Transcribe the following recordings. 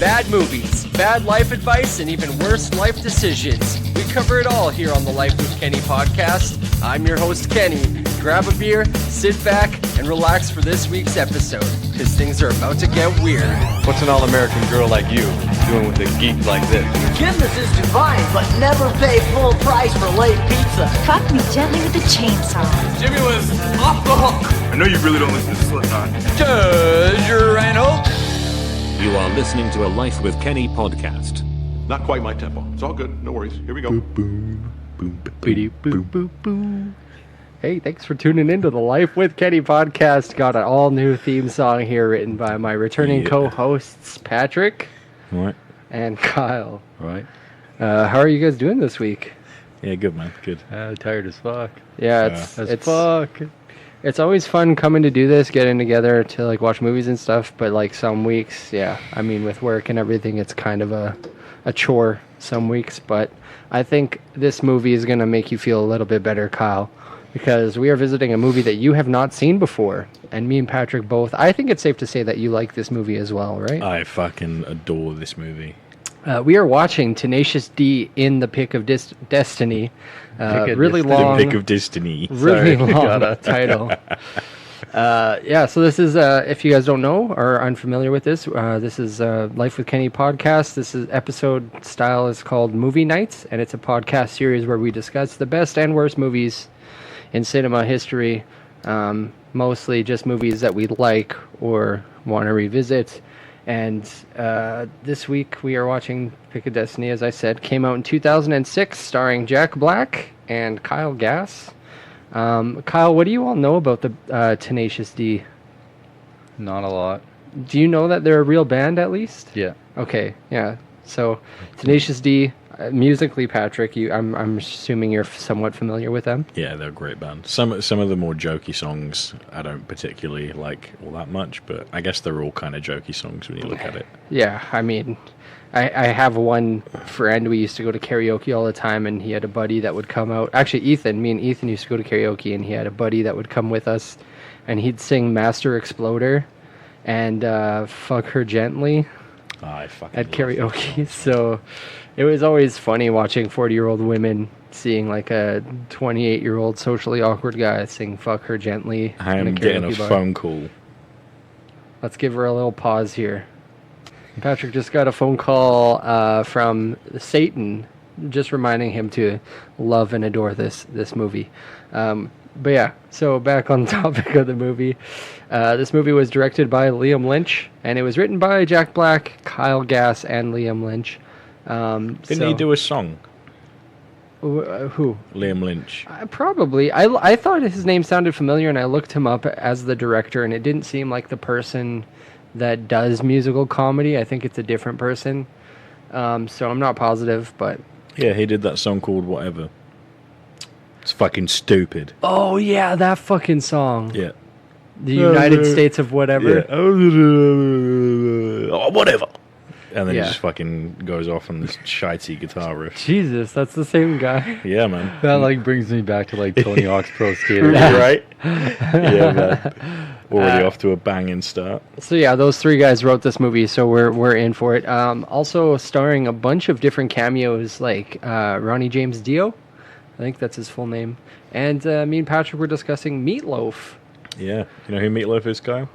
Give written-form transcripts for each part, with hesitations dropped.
bad movies, bad life advice, and even worse life decisions. We cover it all here on the Life with Kenny podcast. I'm your host, Kenny. Grab a beer, sit back, and relax for this week's episode, because things are about to get weird. What's an all-American girl like you doing with a geek like this? Forgiveness is divine, but never pay full price for late pizza. Fuck me gently with a chainsaw. Jimmy was off the hook. I know you really don't listen to Slipknot. You are listening to a Life with Kenny podcast. Not quite my tempo. It's all good. No worries. Here we go. Hey, thanks for tuning into the Life with Kenny podcast. Got an all-new theme song here written by my returning co-hosts, Patrick Right. and Kyle. Right. How are you guys doing this week? Yeah, good, man. Good. Tired as fuck. Yeah, it's fuck. It's always fun coming to do this, getting together to like watch movies and stuff. But like some weeks, I mean, with work and everything, it's kind of a chore some weeks. But I think this movie is gonna make you feel a little bit better, Kyle, because we are visiting a movie that you have not seen before, and me and Patrick both. I think it's safe to say that you like this movie as well, right? I fucking adore this movie. We are watching Tenacious D in the Pick of Destiny. Really long. The Pick of Destiny. Really long title. So this is, if you guys don't know or are unfamiliar with this, this is Life with Kenny podcast. This is episode style is called Movie Nights, and it's a podcast series where we discuss the best and worst movies in cinema history. Mostly just movies that we like or want to revisit. And this week we are watching Pick of Destiny, as I said. Came out in 2006, starring Jack Black and Kyle Gass. Kyle, what do you all know about the Tenacious D? Not a lot. Do you know that they're a real band, at least? Yeah. Okay, yeah. So, Tenacious D, musically, Patrick, I'm assuming you're somewhat familiar with them? Yeah, they're a great band. Some of the more jokey songs I don't particularly like all that much, but I guess they're all kind of jokey songs when you look at it. Yeah, I mean, I have one friend, we used to go to karaoke all the time, and he had a buddy that would come out. Actually, me and Ethan used to go to karaoke, and he had a buddy that would come with us, and he'd sing Master Exploder and Fuck Her Gently at karaoke. So it was always funny watching 40-year-old women seeing like a 28-year-old socially awkward guy sing Fuck Her Gently. I am getting a phone call. Let's give her a little pause here. Patrick just got a phone call from Satan, just reminding him to love and adore this movie. But yeah, so back on the topic of the movie. This movie was directed by Liam Lynch, and it was written by Jack Black, Kyle Gass, and Liam Lynch. Didn't he do a song? Who? Liam Lynch. Probably. I thought his name sounded familiar, and I looked him up as the director, and it didn't seem like the person that does musical comedy. I think it's a different person. So I'm not positive, but... Yeah, he did that song called Whatever. It's fucking stupid. Oh, yeah, that fucking song. Yeah. The United States of Whatever. Yeah. Oh, whatever. And then he just fucking goes off on this shitey guitar riff. Jesus, that's the same guy. Yeah, man. That like brings me back to like Tony Hawk's Pro Skater. Right? Yeah, man. Already off to a banging start. So yeah, those three guys wrote this movie, so we're in for it. Also starring a bunch of different cameos, like Ronnie James Dio, I think that's his full name, and me and Patrick were discussing Meatloaf. Yeah, you know who Meatloaf is, Kyle?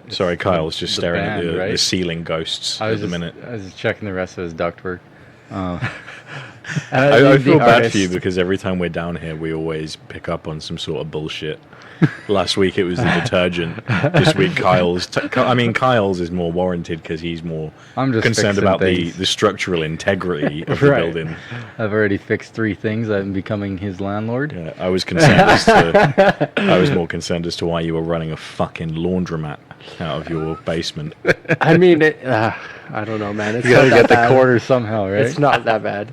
Sorry, Kyle's just staring band, at the right? ceiling ghosts at the minute. I was just checking the rest of his ductwork. I feel bad for you because every time we're down here, we always pick up on some sort of bullshit. Last week it was the detergent. This week Kyle's is more warranted because he's more concerned about the structural integrity of the building. I've already fixed 3 things. I'm becoming his landlord. Yeah, I was more concerned as to why you were running a fucking laundromat out of your basement. I mean, I don't know, man. It's you gotta get the quarters somehow, right? It's not that bad.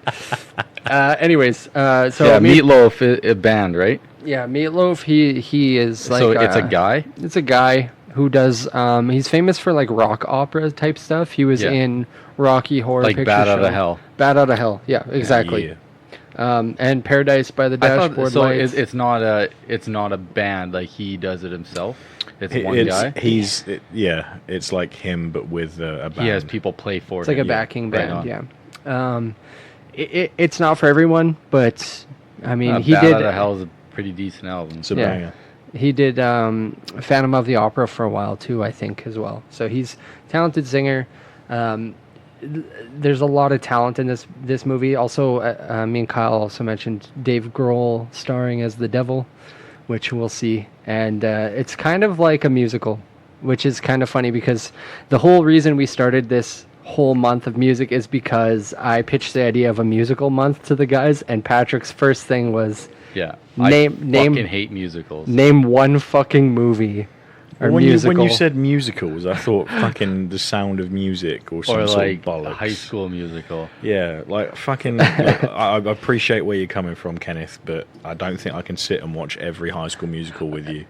Anyways, so yeah, Meatloaf, a band, right? Yeah, Meatloaf. He is like. So it's a guy. It's a guy who does. He's famous for like rock opera type stuff. He was in Rocky Horror like Picture Bat Show. Out of Hell. Bat Out of Hell. Yeah, exactly. And Paradise by the I thought Dashboard so. Lights. It's not a band. Like he does it himself. It's one guy. It's like him, but with a band. He has people play for It's like him. a backing Right band, on. yeah. It's not for everyone, but I mean, he Bad did. Out of Hell is a pretty decent album. It's a Yeah. banger. He did Phantom of the Opera for a while too, I think, as well. So he's a talented singer. There's a lot of talent in this movie. Also, me and Kyle also mentioned Dave Grohl starring as the devil, which we'll see. And it's kind of like a musical, which is kind of funny because the whole reason we started this whole month of music is because I pitched the idea of a musical month to the guys, and Patrick's first thing was Yeah. Name- I fucking hate musicals. name one fucking movie or When musical. you said musicals, I thought fucking The Sound of Music or some Or sort like of bollocks. a High School Musical. Yeah, like fucking. Like, I appreciate where you're coming from, Kenneth, but I don't think I can sit and watch every High School Musical with you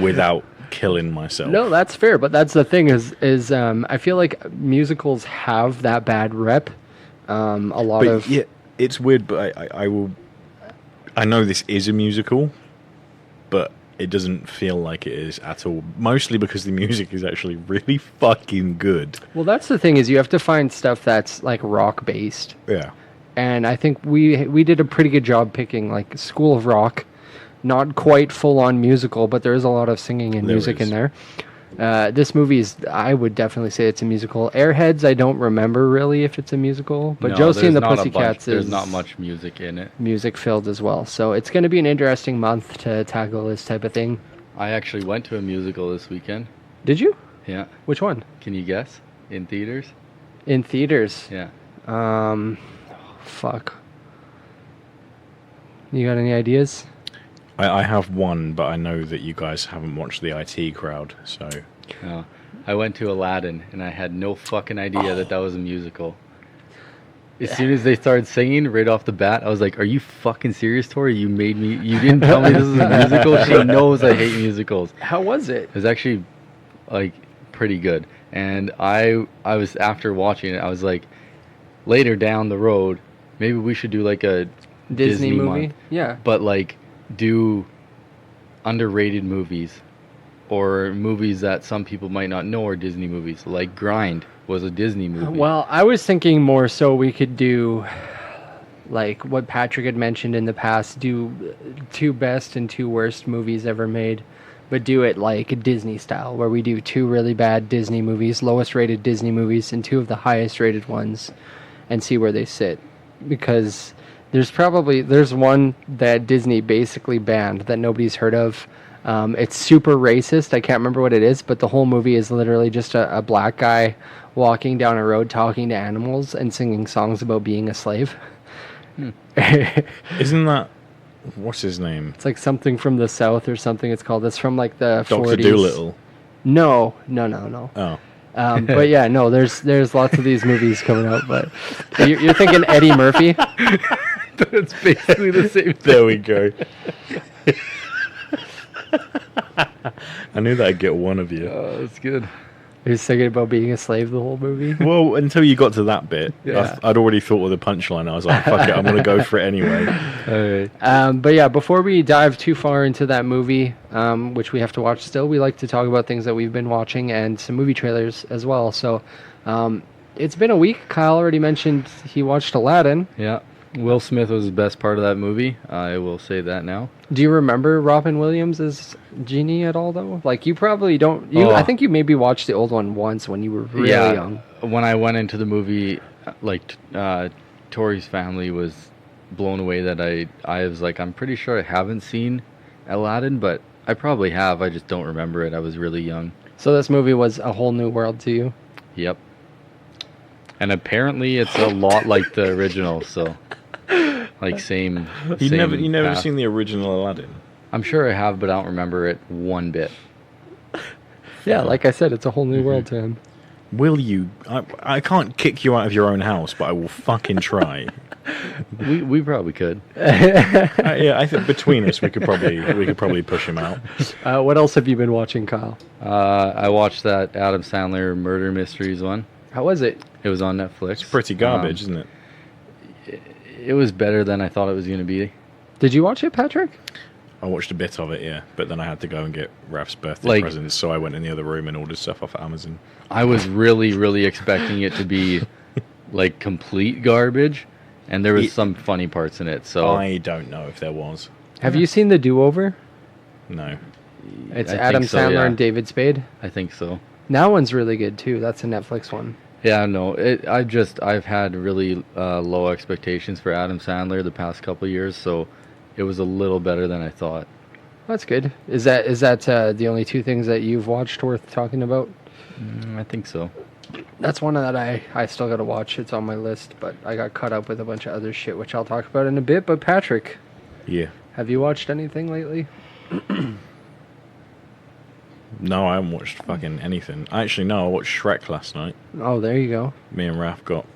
without killing myself. No, that's fair, but that's the thing is I feel like musicals have that bad rep. A lot But of yeah, it's weird, but I will. I know this is a musical, but it doesn't feel like it is at all. Mostly because the music is actually really fucking good. well, that's the thing is you have to find stuff that's like rock based, Yeah. and I think we did a pretty good job picking like School of Rock, not quite full on musical, but there is a lot of singing and There music is. in there. This movie is, I would definitely say it's a musical. Airheads, I don't remember really if it's a musical, but No, Josie and the there's not a bunch- Pussycats is There's not much music in it. music filled as well. So it's going to be an interesting month to tackle this type of thing. I actually went to a musical this weekend. Did you? Yeah. Which one? Can you guess? In theaters? In theaters. Yeah. Fuck. You got any ideas? I have one, but I know that you guys haven't watched the IT Crowd, so. No. I went to Aladdin, and I had no fucking idea that was a musical. As soon as they started singing right off the bat, I was like, "Are you fucking serious, Tori? You didn't tell me this is a musical." She knows I hate musicals. How was it? It was actually like pretty good, and I was, after watching it, I was like, later down the road, maybe we should do like a Disney movie? month, Yeah. but like do underrated movies or movies that some people might not know are Disney movies. Like Grind was a Disney movie. Well, I was thinking more so we could do like what Patrick had mentioned in the past, do 2 best and 2 worst movies ever made, but do it like Disney style, where we do 2 really bad Disney movies, lowest rated Disney movies, and 2 of the highest rated ones, and see where they sit. Because there's one that Disney basically banned that nobody's heard of. It's super racist. I can't remember what it is, but the whole movie is literally just a black guy walking down a road talking to animals and singing songs about being a slave. Isn't that. What's his name? It's like something from the South or something. It's called. It's from like the Dr. 40s. Doolittle. No. Oh. But yeah, no. There's lots of these movies coming out. But you're thinking Eddie Murphy. It's basically the same. There we go. I knew that I'd get one of you. Oh, that's good. Who's singing about being a slave the whole movie. Well, until you got to that bit, Yeah. I'd already thought of the punchline. I was like, fuck it, I'm going to go for it anyway. All right. But yeah, before we dive too far into that movie, which we have to watch still, we like to talk about things that we've been watching and some movie trailers as well. So it's been a week. Kyle already mentioned he watched Aladdin. Yeah. Will Smith was the best part of that movie. I will say that now. Do you remember Robin Williams as Genie at all, though? Like, you probably don't. Oh. I think you maybe watched the old one once when you were really young. When I went into the movie, like Tori's family was blown away that I was like, I'm pretty sure I haven't seen Aladdin, but I probably have. I just don't remember it. I was really young. So this movie was a whole new world to you? Yep. And apparently it's a lot like the original, so like same. You never path. seen the original Aladdin? I'm sure I have, but I don't remember it one bit. Yeah, like I said, it's a whole new world to him. Will you? I can't kick you out of your own house, but I will fucking try. We probably could. Yeah, I think between us we could probably push him out. What else have you been watching, Kyle? I watched that Adam Sandler Murder Mysteries one. How was it? It was on Netflix. It's pretty garbage, isn't it? It was better than I thought it was going to be. Did you watch it, Patrick? I watched a bit of it, yeah, but then I had to go and get Raf's birthday presents, so I went in the other room and ordered stuff off of Amazon. I was really expecting it to be like complete garbage, and there was some funny parts in it. So I don't know if there was. Have you seen The Do-Over? No. It's I Adam think so, Sandler yeah. and David Spade. I think so. That one's really good too. That's a Netflix one. Yeah, no, I've had really low expectations for Adam Sandler the past couple of years, so it was a little better than I thought. That's good. Is that the only two things that you've watched worth talking about? I think so. That's one that I still got to watch. It's on my list, but I got caught up with a bunch of other shit, which I'll talk about in a bit. But Patrick, Yeah. have you watched anything lately? No, I haven't watched fucking anything. Actually, no, I watched Shrek last night. Oh, there you go. Me and Raf got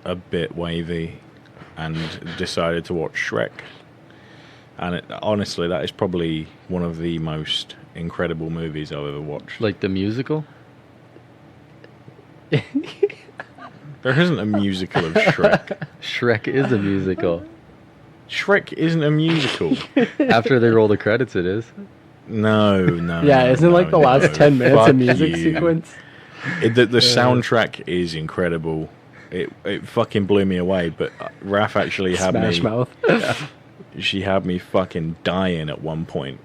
a bit wavy and decided to watch Shrek. And honestly, that is probably one of the most incredible movies I've ever watched. Like the musical? There isn't a musical of Shrek. Shrek is a musical. Shrek isn't a musical. After they roll the credits, it is. No. Yeah, isn't like the last 10 minutes Fuck a music you. sequence? The soundtrack is incredible. It fucking blew me away. But Raf actually had Smash me. Mouth. She had me fucking dying at one point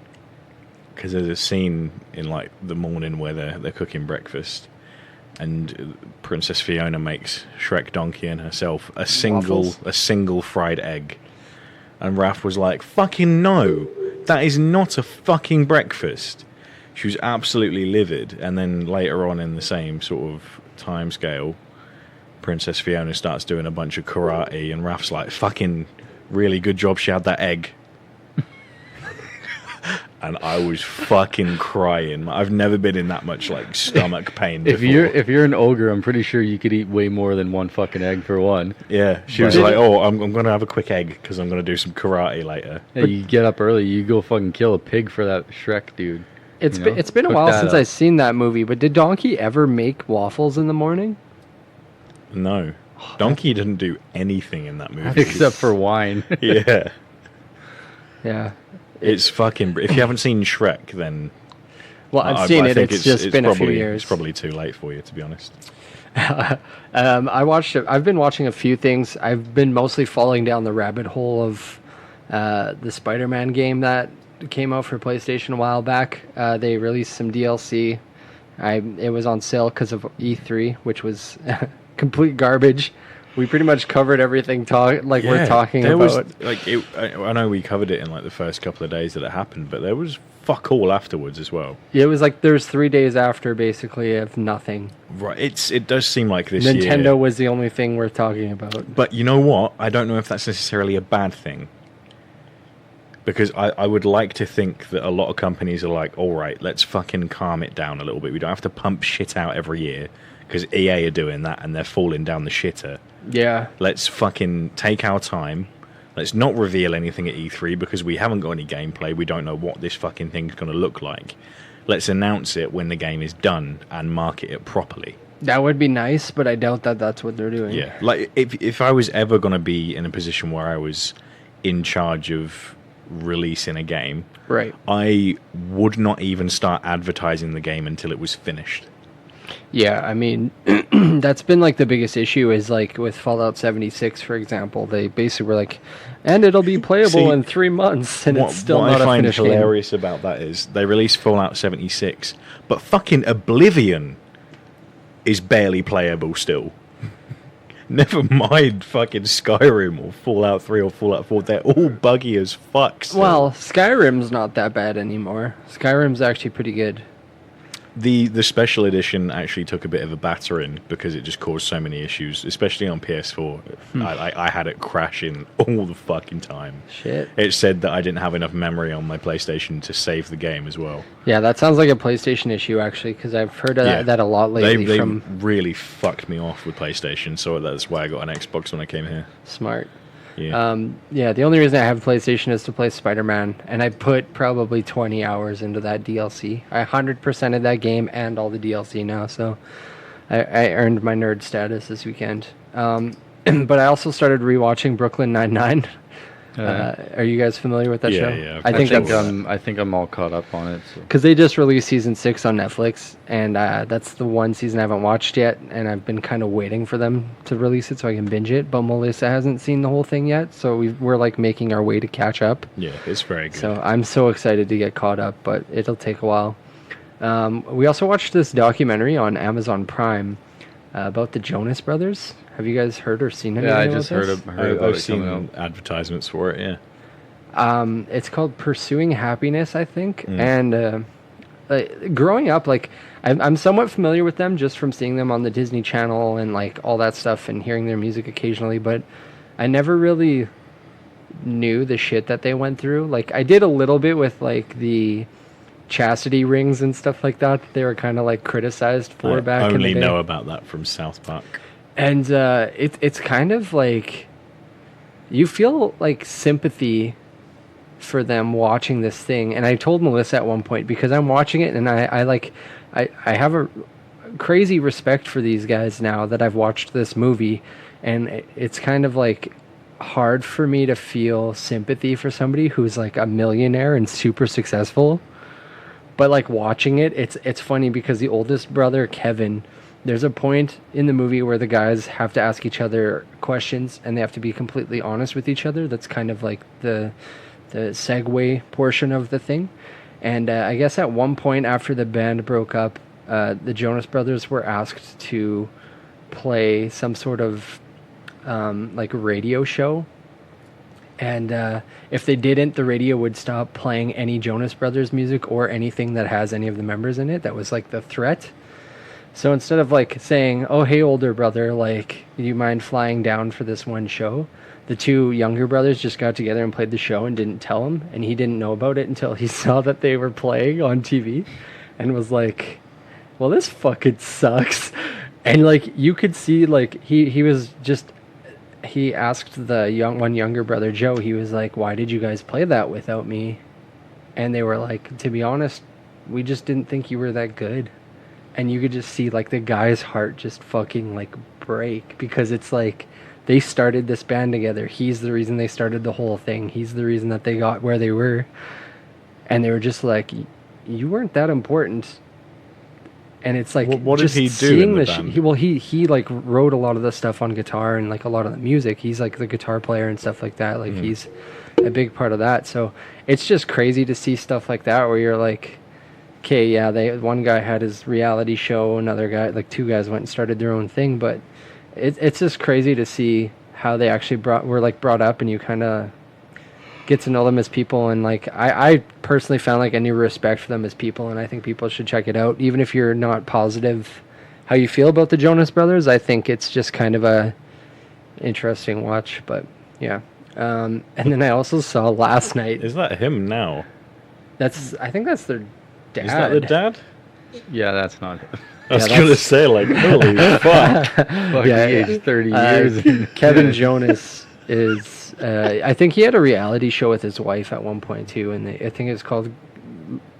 because there's a scene in like the morning where they're cooking breakfast, and Princess Fiona makes Shrek Donkey and herself a single fried egg, and Raph was like, "Fucking no, that is not a fucking breakfast." She was absolutely livid, and then later on in the same sort of time scale, Princess Fiona starts doing a bunch of karate, and Raph's like, "Fucking really good job she had that egg." And I was fucking crying. I've never been in that much like stomach pain before. If you're an ogre, I'm pretty sure you could eat way more than one fucking egg for one. Yeah, she was like, "Oh, I'm going to have a quick egg because I'm going to do some karate later." Yeah, you get up early, you go fucking kill a pig for that Shrek dude. It's been a while since I've seen that movie, but did Donkey ever make waffles in the morning? No. Donkey didn't do anything in that movie. Except for wine. Yeah. Yeah. It's fucking... If you haven't seen Shrek, then... Well, I've seen it. think It's just been a few years. It's probably too late for you, to be honest. I watched it. I've been watching a few things. I've been mostly falling down the rabbit hole of the Spider-Man game that came out for PlayStation a while back. They released some DLC. It was on sale because of E3, which was complete garbage. We pretty much covered everything we're talking about. I know we covered it in like the first couple of days that it happened, but there was fuck all afterwards as well. Yeah, it was like there's 3 days after basically of nothing. Right, it does seem like this Nintendo year. was the only thing worth talking about. But you know what? I don't know if that's necessarily a bad thing. Because I would like to think that a lot of companies are like, all right, let's fucking calm it down a little bit. We don't have to pump shit out every year. Because EA are doing that and they're falling down the shitter. Yeah. Let's fucking take our time. Let's not reveal anything at E3 because we haven't got any gameplay. We don't know what this fucking thing's going to look like. Let's announce it when the game is done and market it properly. That would be nice, but I doubt that that's what they're doing. Yeah. Like, if I was ever going to be in a position where I was in charge of releasing a game, right, I would not even start advertising the game until it was finished. Yeah, I mean, that's been like the biggest issue is like with Fallout 76, for example. They basically were like, and it'll be playable in 3 months, and it's still not a finished game. What I find hilarious about that is they released Fallout 76, but fucking Oblivion is barely playable still. Never mind fucking Skyrim or Fallout 3 or Fallout 4. They're all buggy as fuck still. Well, Skyrim's not that bad anymore. Skyrim's actually pretty good. The special edition actually took a bit of a battering because it just caused so many issues, especially on PS4. I had it crashing all the fucking time. Shit. It said that I didn't have enough memory on my PlayStation to save the game as well. Yeah, that sounds like a PlayStation issue, actually, because I've heard of that a lot lately. They really fucked me off with PlayStation, so that's why I got an Xbox when I came here. Smart. Yeah. The only reason I have a PlayStation is to play Spider-Man, and I put probably 20 hours into that DLC. I 100%ed that game and all the DLC now, so I earned my nerd status this weekend. but I also started rewatching Brooklyn Nine-Nine. Are you guys familiar with that show? Yeah. I think I think I'm all caught up on it. So. because they just released season 6 on Netflix, and that's the one season I haven't watched yet, and I've been kind of waiting for them to release it so I can binge it. But Melissa hasn't seen the whole thing yet, so we're like making our way to catch up. Yeah, it's very good. So I'm so excited to get caught up, but it'll take a while. We also watched this documentary on Amazon Prime about the Jonas Brothers. Have you guys heard or seen anything Yeah, I about just this? heard about I've it seen coming out. advertisements for it. Yeah. It's called Pursuing Happiness, I think. And growing up, like I'm somewhat familiar with them just from seeing them on the Disney Channel and like all that stuff and hearing their music occasionally, but I never really knew the shit that they went through. Like I did a little bit with like the chastity rings and stuff like that. They were kind of like criticized for back in the day. I only know about that from South Park. And it's kind of like you feel like sympathy for them watching this thing. And I told Melissa at one point, because I'm watching it and I have a crazy respect for these guys now that I've watched this movie, and it's kind of like hard for me to feel sympathy for somebody who's like a millionaire and super successful. But like watching it, it's funny because the oldest brother, Kevin, there's a point in the movie where the guys have to ask each other questions and they have to be completely honest with each other. That's kind of like the segue portion of the thing. And I guess at one point after the band broke up, the Jonas Brothers were asked to play some sort of like radio show. And if they didn't, the radio would stop playing any Jonas Brothers music or anything that has any of the members in it. That was like the threat. So instead of like saying, oh, hey, older brother, like, do you mind flying down for this one show? The two younger brothers just got together and played the show and didn't tell him. And he didn't know about it until he saw that they were playing on TV and was like, well, this fucking sucks. And like, you could see like he was just, he asked the younger brother, Joe, he was like, why did you guys play that without me? And they were like, to be honest, we just didn't think you were that good. And you could just see like the guy's heart just fucking like break, because it's like they started this band together. He's the reason they started the whole thing. He's the reason that they got where they were. And they were just like, you weren't that important. And it's like, what did just he do seeing in the band? He like wrote a lot of the stuff on guitar and like a lot of the music. He's like the guitar player and stuff like that. Like he's a big part of that. So it's just crazy to see stuff like that where you're like, okay, yeah, one guy had his reality show, another guy, like two guys went and started their own thing, but it's just crazy to see how they actually were brought up, and you kind of get to know them as people. And like I personally found like a new respect for them as people, and I think people should check it out, even if you're not positive how you feel about the Jonas Brothers. I think it's just kind of a interesting watch. But yeah, and then I also saw last night. Is that him now? I think that's their dad. Is that the dad? Yeah, that's not him. I was going to say, like, holy fuck. Fuck, Yeah, he yeah. aged 30 years. Kevin Jonas is, I think he had a reality show with his wife at one point too, and I think it's called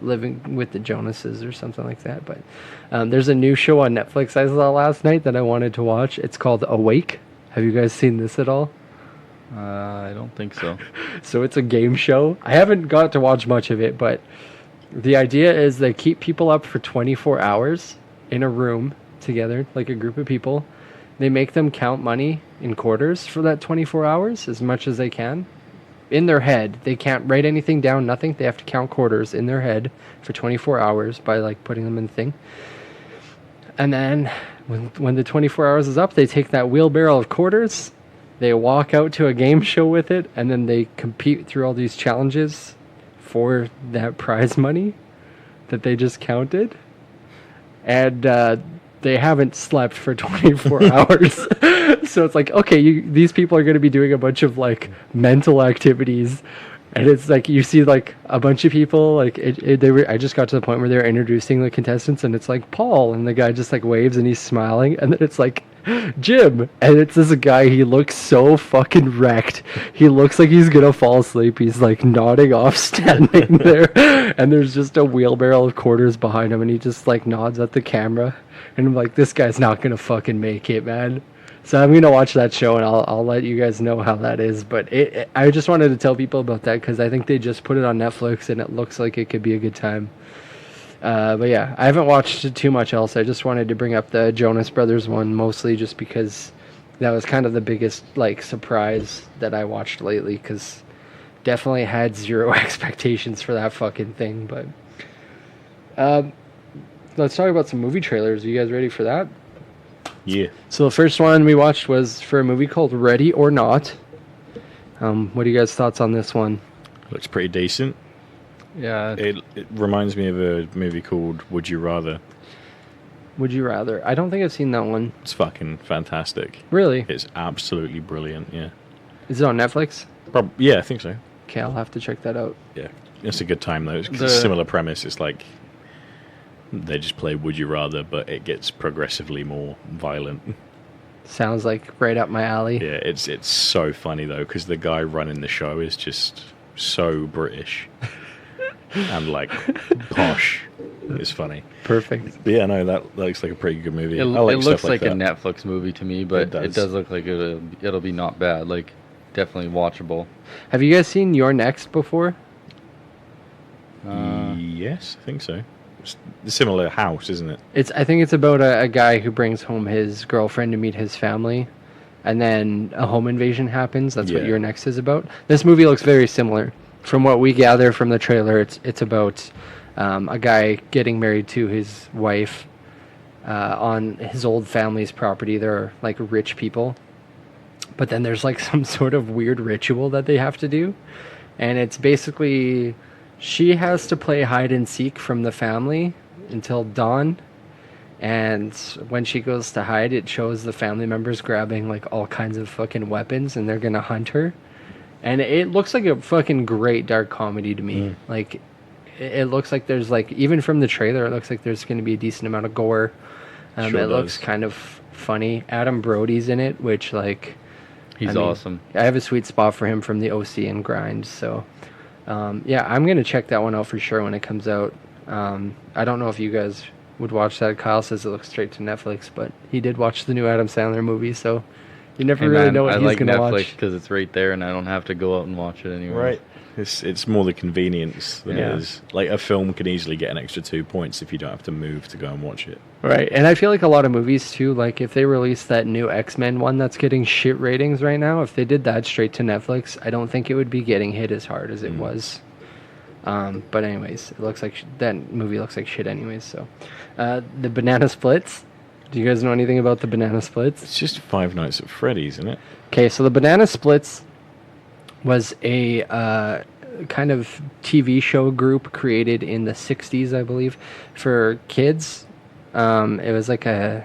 Living with the Jonases or something like that. But there's a new show on Netflix I saw last night that I wanted to watch. It's called Awake. Have you guys seen this at all? I don't think so. So it's a game show. I haven't got to watch much of it, but the idea is they keep people up for 24 hours in a room together, like a group of people. They make them count money in quarters for that 24 hours, as much as they can. In their head, they can't write anything down, nothing. They have to count quarters in their head for 24 hours by like putting them in the thing. And then when the 24 hours is up, they take that wheelbarrow of quarters, they walk out to a game show with it, and then they compete through all these challenges for that prize money that they just counted. And they haven't slept for 24 hours. So it's like, okay, these people are going to be doing a bunch of like mental activities. And it's like, you see like a bunch of people, like I just got to the point where they're introducing the contestants, and it's like Paul, and the guy just like waves and he's smiling. And then it's like Jim, and it's this guy, he looks so fucking wrecked. He looks like he's gonna fall asleep. He's like nodding off, standing there, and there's just a wheelbarrow of quarters behind him, and he just like nods at the camera, and I'm like, this guy's not gonna fucking make it, man. So I'm gonna watch that show, and I'll let you guys know how that is. But I just wanted to tell people about that because I think they just put it on Netflix, and it looks like it could be a good time. But yeah, I haven't watched too much else. I just wanted to bring up the Jonas Brothers one, mostly just because that was kind of the biggest like surprise that I watched lately. Because definitely had zero expectations for that fucking thing. But let's talk about some movie trailers. Are you guys ready for that? Yeah. So the first one we watched was for a movie called Ready or Not. What are you guys' thoughts on this one? Looks pretty decent. Yeah. It reminds me of a movie called Would You Rather. Would you rather? I don't think I've seen that one. It's fucking fantastic. Really? It's absolutely brilliant, yeah. Is it on Netflix? Yeah, I think so. Okay, I'll have to check that out. Yeah. It's a good time, though. It's a similar premise. It's like they just play Would You Rather, but it gets progressively more violent. Sounds like right up my alley. Yeah, it's so funny, though, because the guy running the show is just so British and, like, posh. It's funny. Perfect. But yeah, no, that looks like a pretty good movie. It I like looks stuff like like a that. Netflix movie to me, but it does look like it'll be not bad. Like, definitely watchable. Have you guys seen Your Next before? Yes, I think so. It's a similar house, isn't it? I think it's about a guy who brings home his girlfriend to meet his family, and then a home invasion happens. That's what Yeah. Your Next is about. This movie looks very similar. From what we gather from the trailer, it's about a guy getting married to his wife on his old family's property. They're like rich people, but then there's like some sort of weird ritual that they have to do, and it's basically she has to play hide and seek from the family until dawn. And when she goes to hide, it shows the family members grabbing like all kinds of fucking weapons, and they're gonna hunt her. And it looks like a fucking great dark comedy to me. Like, it looks like there's like, even from the trailer, it looks like there's going to be a decent amount of gore. Sure it does. looks kind of funny. Adam Brody's in it, which like, He's awesome. I have a sweet spot for him from the OC and Grind. So, yeah, I'm going to check that one out for sure when it comes out. I don't know if you guys would watch that. Kyle says it looks straight to Netflix, but he did watch the new Adam Sandler movie, so you never really know what I he's like going to Netflix watch. because it's right there, and I don't have to go out and watch it anywhere. Right. It's more the convenience than Yeah. it is. Like, a film can easily get an extra 2 points if you don't have to move to go and watch it. Right, and I feel like a lot of movies too, like if they release that new X-Men one that's getting shit ratings right now, if they did that straight to Netflix, I don't think it would be getting hit as hard as it was. But anyways, it looks like that movie looks like shit anyways, so. The Banana Splits. Do you guys know anything about the Banana Splits? It's just Five Nights at Freddy's, isn't it? Okay, so the Banana Splits was a kind of TV show group created in the 60s, I believe, for kids. It was like a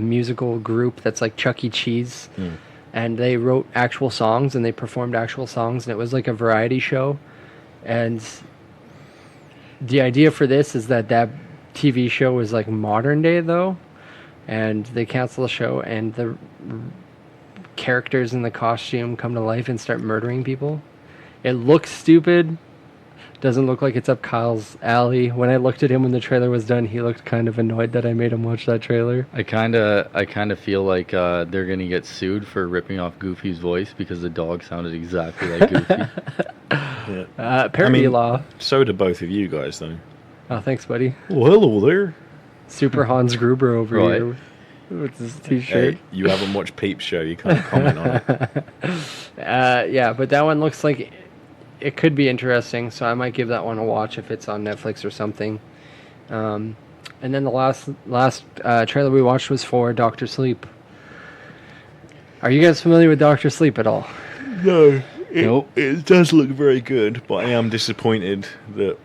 musical group that's like Chuck E. Cheese. And they wrote actual songs and they performed actual songs, and it was like a variety show. And the idea for this is that TV show was like modern day though, and they cancel the show and the characters in the costume come to life and start murdering people. It looks stupid. Doesn't look like it's up Kyle's alley. When I looked at him when the trailer was done, he looked kind of annoyed that I made him watch that trailer. I kind of feel like they're gonna get sued for ripping off Goofy's voice because the dog sounded exactly like Goofy. Parody law. So do both of you guys, though. Oh, thanks, buddy. Well, hello there. Super Hans Gruber over Right. here with his t-shirt. Hey, you haven't watched Peep Show. You can't comment on it. Yeah, but that one looks like it could be interesting, so I might give that one a watch if it's on Netflix or something. And then the last trailer we watched was for Dr. Sleep. Are you guys familiar with Dr. Sleep at all? No. Nope. It does look very good, but I am disappointed that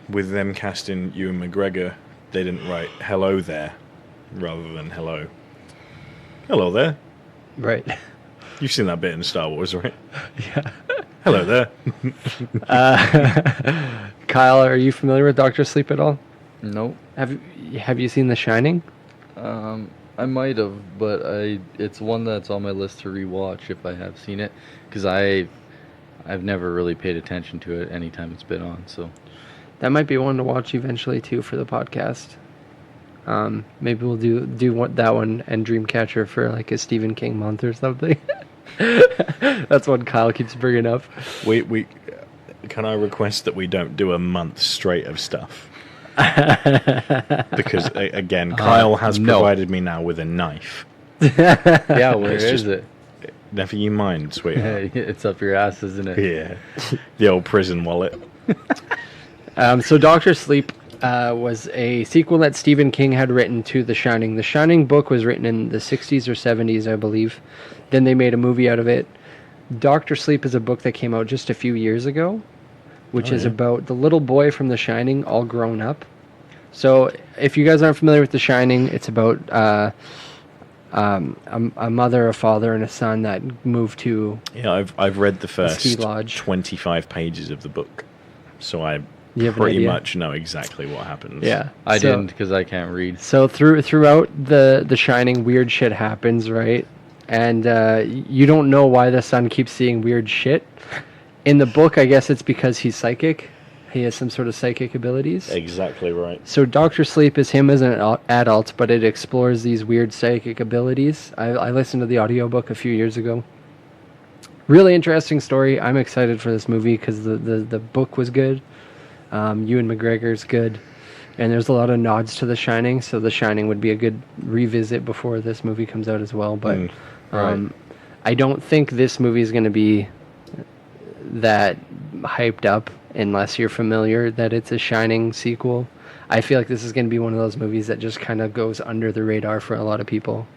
with them casting Ewan McGregor, they didn't write "Hello there" rather than "Hello." Hello there. Right. You've seen that bit in Star Wars, right? Yeah. Hello there. Kyle, are you familiar with Dr. Sleep at all? Nope. Have you seen The Shining? I might have, but it's one that's on my list to rewatch if I have seen it, because I've never really paid attention to it anytime it's been on. So That might be one to watch eventually too for the podcast. Maybe we'll do that one and Dreamcatcher for like a Stephen King month or something. That's what Kyle keeps bringing up. We can I request that we don't do a month straight of stuff? Because again, Kyle has provided me now with a knife. Yeah, where is it? Never you mind, sweetheart. It's up your ass, isn't it? Yeah, the old prison wallet. So Doctor Sleep was a sequel that Stephen King had written to The Shining. The Shining book was written in the 60s or 70s, I believe. Then they made a movie out of it. Doctor Sleep is a book that came out just a few years ago, which is about the little boy from The Shining all grown up. So if you guys aren't familiar with The Shining, it's about a mother, a father, and a son that moved to... Yeah, I've read the first ski lodge. 25 pages of the book, so I You have an pretty idea? much know exactly what happens. Yeah. I So- didn't because I can't read. So throughout the Shining, weird shit happens, right? And you don't know why the son keeps seeing weird shit. In the book, I guess it's because he's psychic. He has some sort of psychic abilities. Exactly right. So Doctor Sleep is him as an adult, but it explores these weird psychic abilities. I listened to the audiobook a few years ago. Really interesting story. I'm excited for this movie because the book was good. Ewan McGregor's good. And there's a lot of nods to The Shining, so The Shining would be a good revisit before this movie comes out as well. But I don't think this movie is going to be that hyped up unless you're familiar that it's a Shining sequel. I feel like this is going to be one of those movies that just kind of goes under the radar for a lot of people.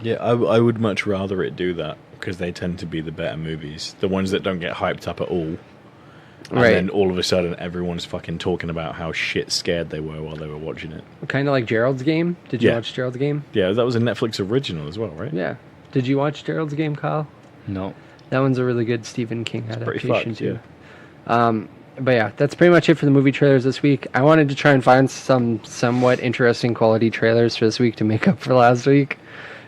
Yeah, I would much rather it do that because they tend to be the better movies. The ones that don't get hyped up at all. And then all of a sudden everyone's fucking talking about how shit scared they were while they were watching it. Kind of like Gerald's Game. Did you Yeah. watch Gerald's Game? Yeah, that was a Netflix original as well, right? Yeah. Did you watch Gerald's Game, Kyle? No. That one's a really good Stephen King Pretty adaptation fucked, too. But yeah, that's pretty much it for the movie trailers this week. I wanted to try and find some somewhat interesting quality trailers for this week to make up for last week.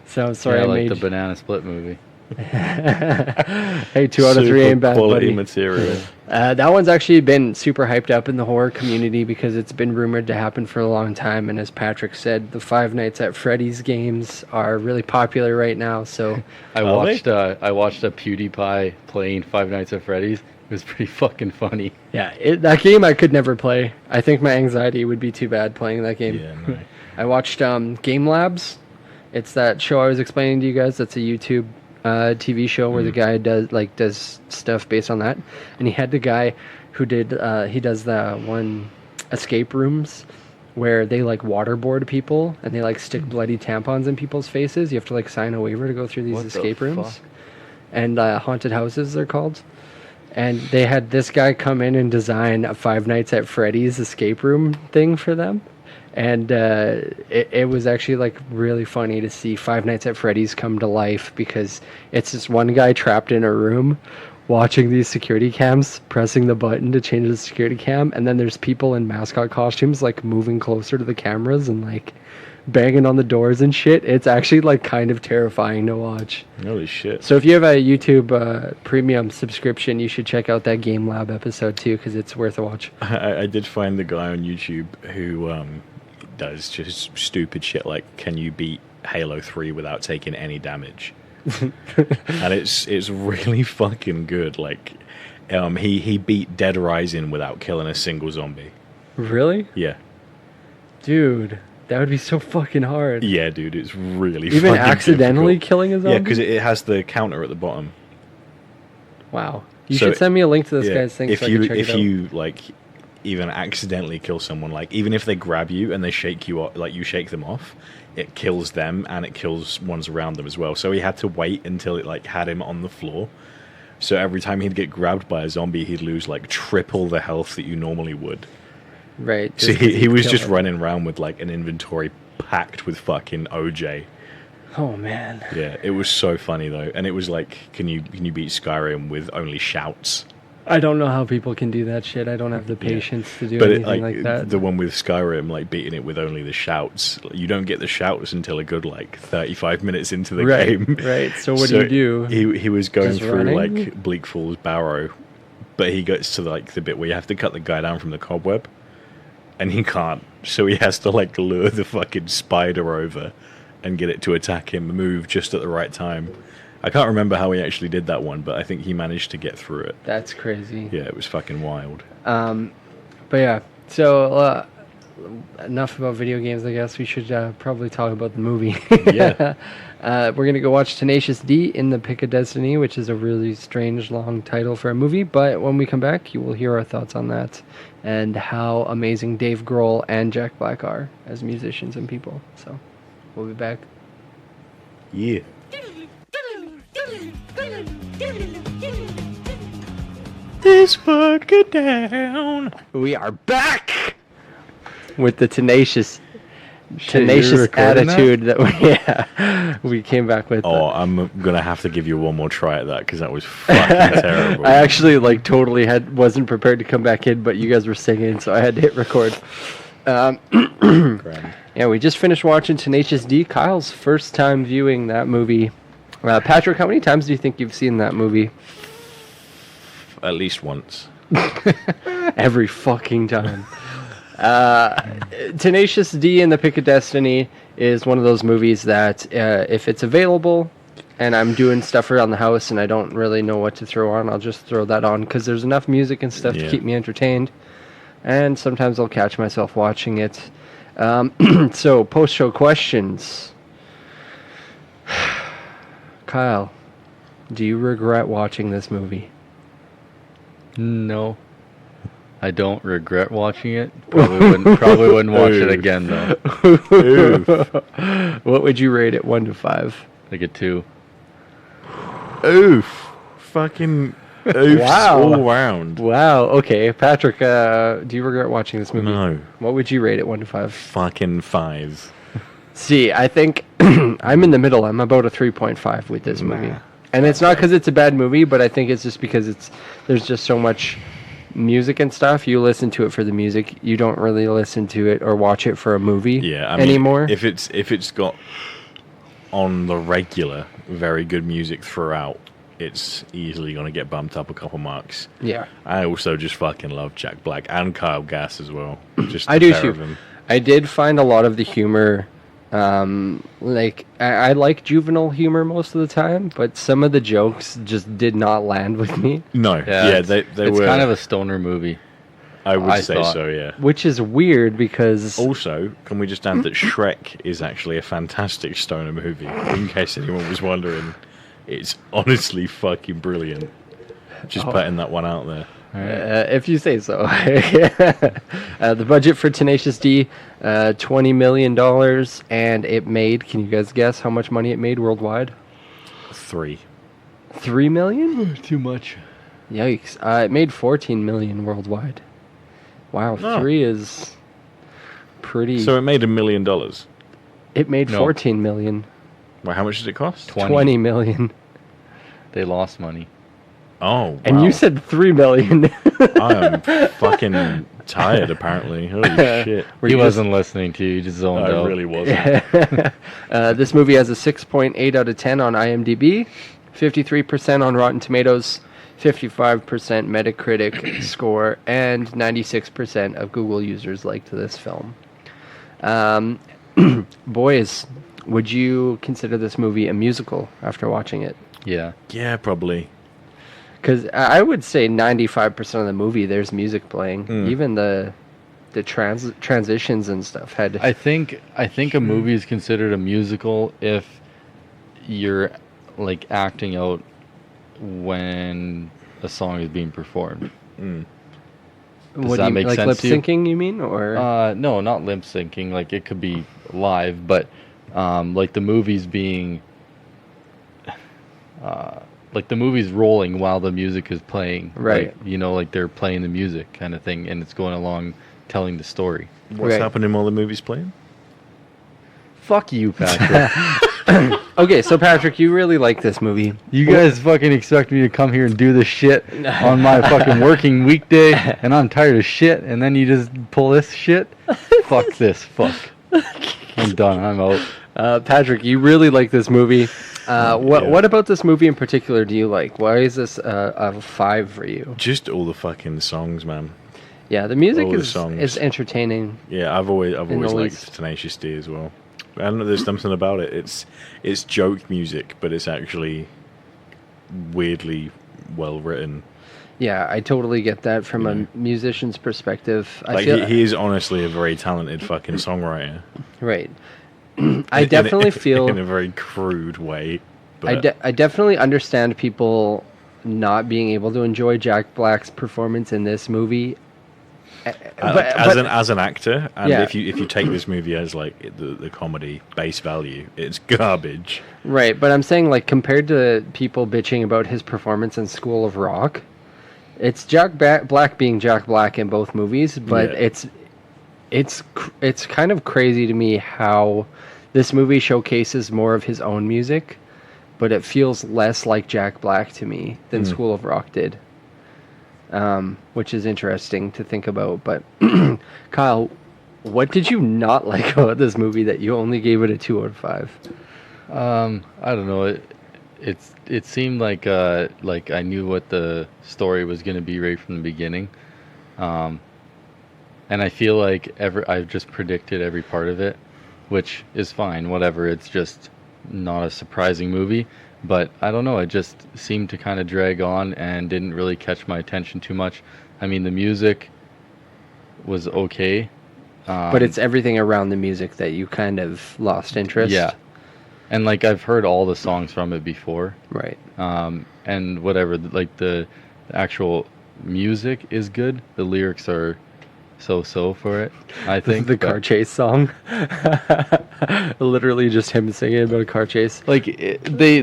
So sorry, Yeah, I like made the Banana Split movie. hey 2 out of 3 ain't bad, quality buddy. material. That one's actually been super hyped up in the horror community because it's been rumored to happen for a long time. And as Patrick said, the Five Nights at Freddy's games are really popular right now. So I watched a PewDiePie playing Five Nights at Freddy's. It was pretty fucking funny. yeah, that game I could never play. I think my anxiety would be too bad playing that game. Yeah, no. I watched Game Labs. It's that show I was explaining to you guys. That's a YouTube TV show where the guy does stuff based on that. And he had the guy who he does the one escape rooms where they like waterboard people and they like stick bloody tampons in people's faces. You have to like sign a waiver to go through these What the escape rooms. fuck? And haunted houses they're called. And they had this guy come in and design a Five Nights at Freddy's escape room thing for them. And it was actually like really funny to see Five Nights at Freddy's come to life because it's this one guy trapped in a room watching these security cams, pressing the button to change the security cam. And then there's people in mascot costumes like moving closer to the cameras and like banging on the doors and shit. It's actually like kind of terrifying to watch. Holy shit. So if you have a YouTube premium subscription, you should check out that Game Lab episode too because it's worth a watch. I did find the guy on YouTube who does just stupid shit like, can you beat Halo 3 without taking any damage? And it's really fucking good. Like, he beat Dead Rising without killing a single zombie. Really? Yeah. Dude, that would be so fucking hard. Yeah, dude, it's really Even fucking accidentally difficult. killing a zombie? Yeah, because it has the counter at the bottom. Wow. You So should send me a link to this Yeah, guy's thing if so I you can check if it out. you like even accidentally kill someone, like even if they grab you and they shake you off, like you shake them off, it kills them and it kills ones around them as well. So he had to wait until it like had him on the floor. So every time he'd get grabbed by a zombie, he'd lose like triple the health that you normally would. Right. So just 'cause he you'd was kill just him. running around with like an inventory packed with fucking OJ. Oh, man. Yeah, it was so funny though, and it was like, can you beat Skyrim with only shouts? I don't know how people can do that shit. I don't have the patience to do But anything like that. the one with Skyrim, like beating it with only the shouts, you don't get the shouts until a good like 35 minutes into the game. Right. So what do you do? He was going Just through running? like Bleak Falls Barrow, but he gets to like the bit where you have to cut the guy down from the cobweb, and he can't. So he has to like lure the fucking spider over and get it to attack him, move just at the right time. I can't remember how he actually did that one, but I think he managed to get through it. That's crazy. Yeah, it was fucking wild. But yeah, so enough about video games, I guess. We should probably talk about the movie. Yeah. We're going to go watch Tenacious D in the Pick of Destiny, which is a really strange, long title for a movie. But when we come back, you will hear our thoughts on that and how amazing Dave Grohl and Jack Black are as musicians and people. So we'll be back. Yeah. This fucker down. We are back with the tenacious recording attitude that we came back with. Oh, I'm gonna have to give you one more try at that because that was fucking terrible. I actually totally wasn't prepared to come back in, but you guys were singing, so I had to hit record. Grand. Yeah, we just finished watching Tenacious D. Kyle's first time viewing that movie. Patrick, how many times do you think you've seen that movie? At least once. Every fucking time. Tenacious D and the Pick of Destiny is one of those movies that if it's available and I'm doing stuff around the house and I don't really know what to throw on, I'll just throw that on because there's enough music and stuff to keep me entertained. And sometimes I'll catch myself watching it. So, post-show questions. Kyle, do you regret watching this movie? No. I don't regret watching it. Probably wouldn't watch it again, though. What would you rate it 1 to 5? Like a 2. Oof. Fucking oofs all round. Wow. Okay, Patrick, do you regret watching this movie? No. What would you rate it 1 to 5? Fucking 5. See, I think I'm in the middle. I'm about a 3.5 with this movie. And it's not because it's a bad movie, but I think it's just because there's just so much music and stuff. You listen to it for the music. You don't really listen to it or watch it for a movie anymore. If it's got on the regular very good music throughout, it's easily going to get bumped up a couple marks. Yeah. I also just fucking love Jack Black and Kyle Gass as well. Just I do too. I did find a lot of the humor. I like juvenile humor most of the time, but some of the jokes just did not land with me. No, they it's were kind of a stoner movie. I say so, yeah. Which is weird because Also, can we just add that Shrek is actually a fantastic stoner movie? In case anyone was wondering, it's honestly fucking brilliant. Just putting that one out there. If you say so. The budget for Tenacious D, $20 million, and it made, can you guys guess how much money it made worldwide? 3. 3 million? Too much. Yikes. It made 14 million worldwide. Wow, 3 is pretty... So it made $1 million. It made 14 million. Well, how much did it cost? 20 million. They lost money. Oh, wow. And you said 3 million. I am fucking tired, apparently. Holy shit. He wasn't listening to you. He just zoned out. I really wasn't. This movie has a 6.8 out of 10 on IMDb, 53% on Rotten Tomatoes, 55% Metacritic score, and 96% of Google users liked this film. Boys, would you consider this movie a musical after watching it? Yeah. Yeah, probably. Because I would say 95% of the movie there's music playing. Even the transitions and stuff had. I think a movie is considered a musical if you're like acting out when a song is being performed. Does that make like sense lip to you? syncing? You mean, or No, not lip syncing. Like it could be live, but like the movie's being. Like the movie's rolling while the music is playing. Right. Like, like they're playing the music kind of thing, and it's going along telling the story. What's happening while the movie's playing? Fuck you, Patrick. Okay, so Patrick, you really like this movie. You guys fucking expect me to come here and do this shit on my fucking working weekday, and I'm tired of shit, and then you just pull this shit? Fuck this. Fuck. I'm done. I'm out. Patrick, you really like this movie. What about this movie in particular do you like? Why is this a 5 for you? Just all the fucking songs, man. Yeah, the music All the is songs. entertaining. Yeah, I've always always- liked Tenacious D as well. I don't know. There's something about it. It's joke music, but it's actually weirdly well written. Yeah, I totally get that from a musician's perspective. I Like feel he is honestly a very talented fucking songwriter. right. I definitely feel in a very crude way. But I definitely understand people not being able to enjoy Jack Black's performance in this movie. as an actor, and Yeah. if you take this movie as like the comedy base value, it's garbage. Right, but I'm saying like compared to people bitching about his performance in School of Rock, it's Jack Black being Jack Black in both movies, but Yeah. it's kind of crazy to me how this movie showcases more of his own music, but it feels less like Jack Black to me than School of Rock did. Which is interesting to think about. But Kyle, what did you not like about this movie that you only gave it a 2 out of 5? I don't know. It seemed like I knew what the story was going to be right from the beginning, and I feel like I've just predicted every part of it, which is fine. Whatever. It's just not a surprising movie. But I don't know. It just seemed to kind of drag on and didn't really catch my attention too much. I mean, the music was okay. But it's everything around the music that you kind of lost interest. Yeah. And like I've heard all the songs from it before. Right. And whatever, like the actual music is good. The lyrics are so for it, I think. The car chase song. Literally just him singing about a car chase. Like they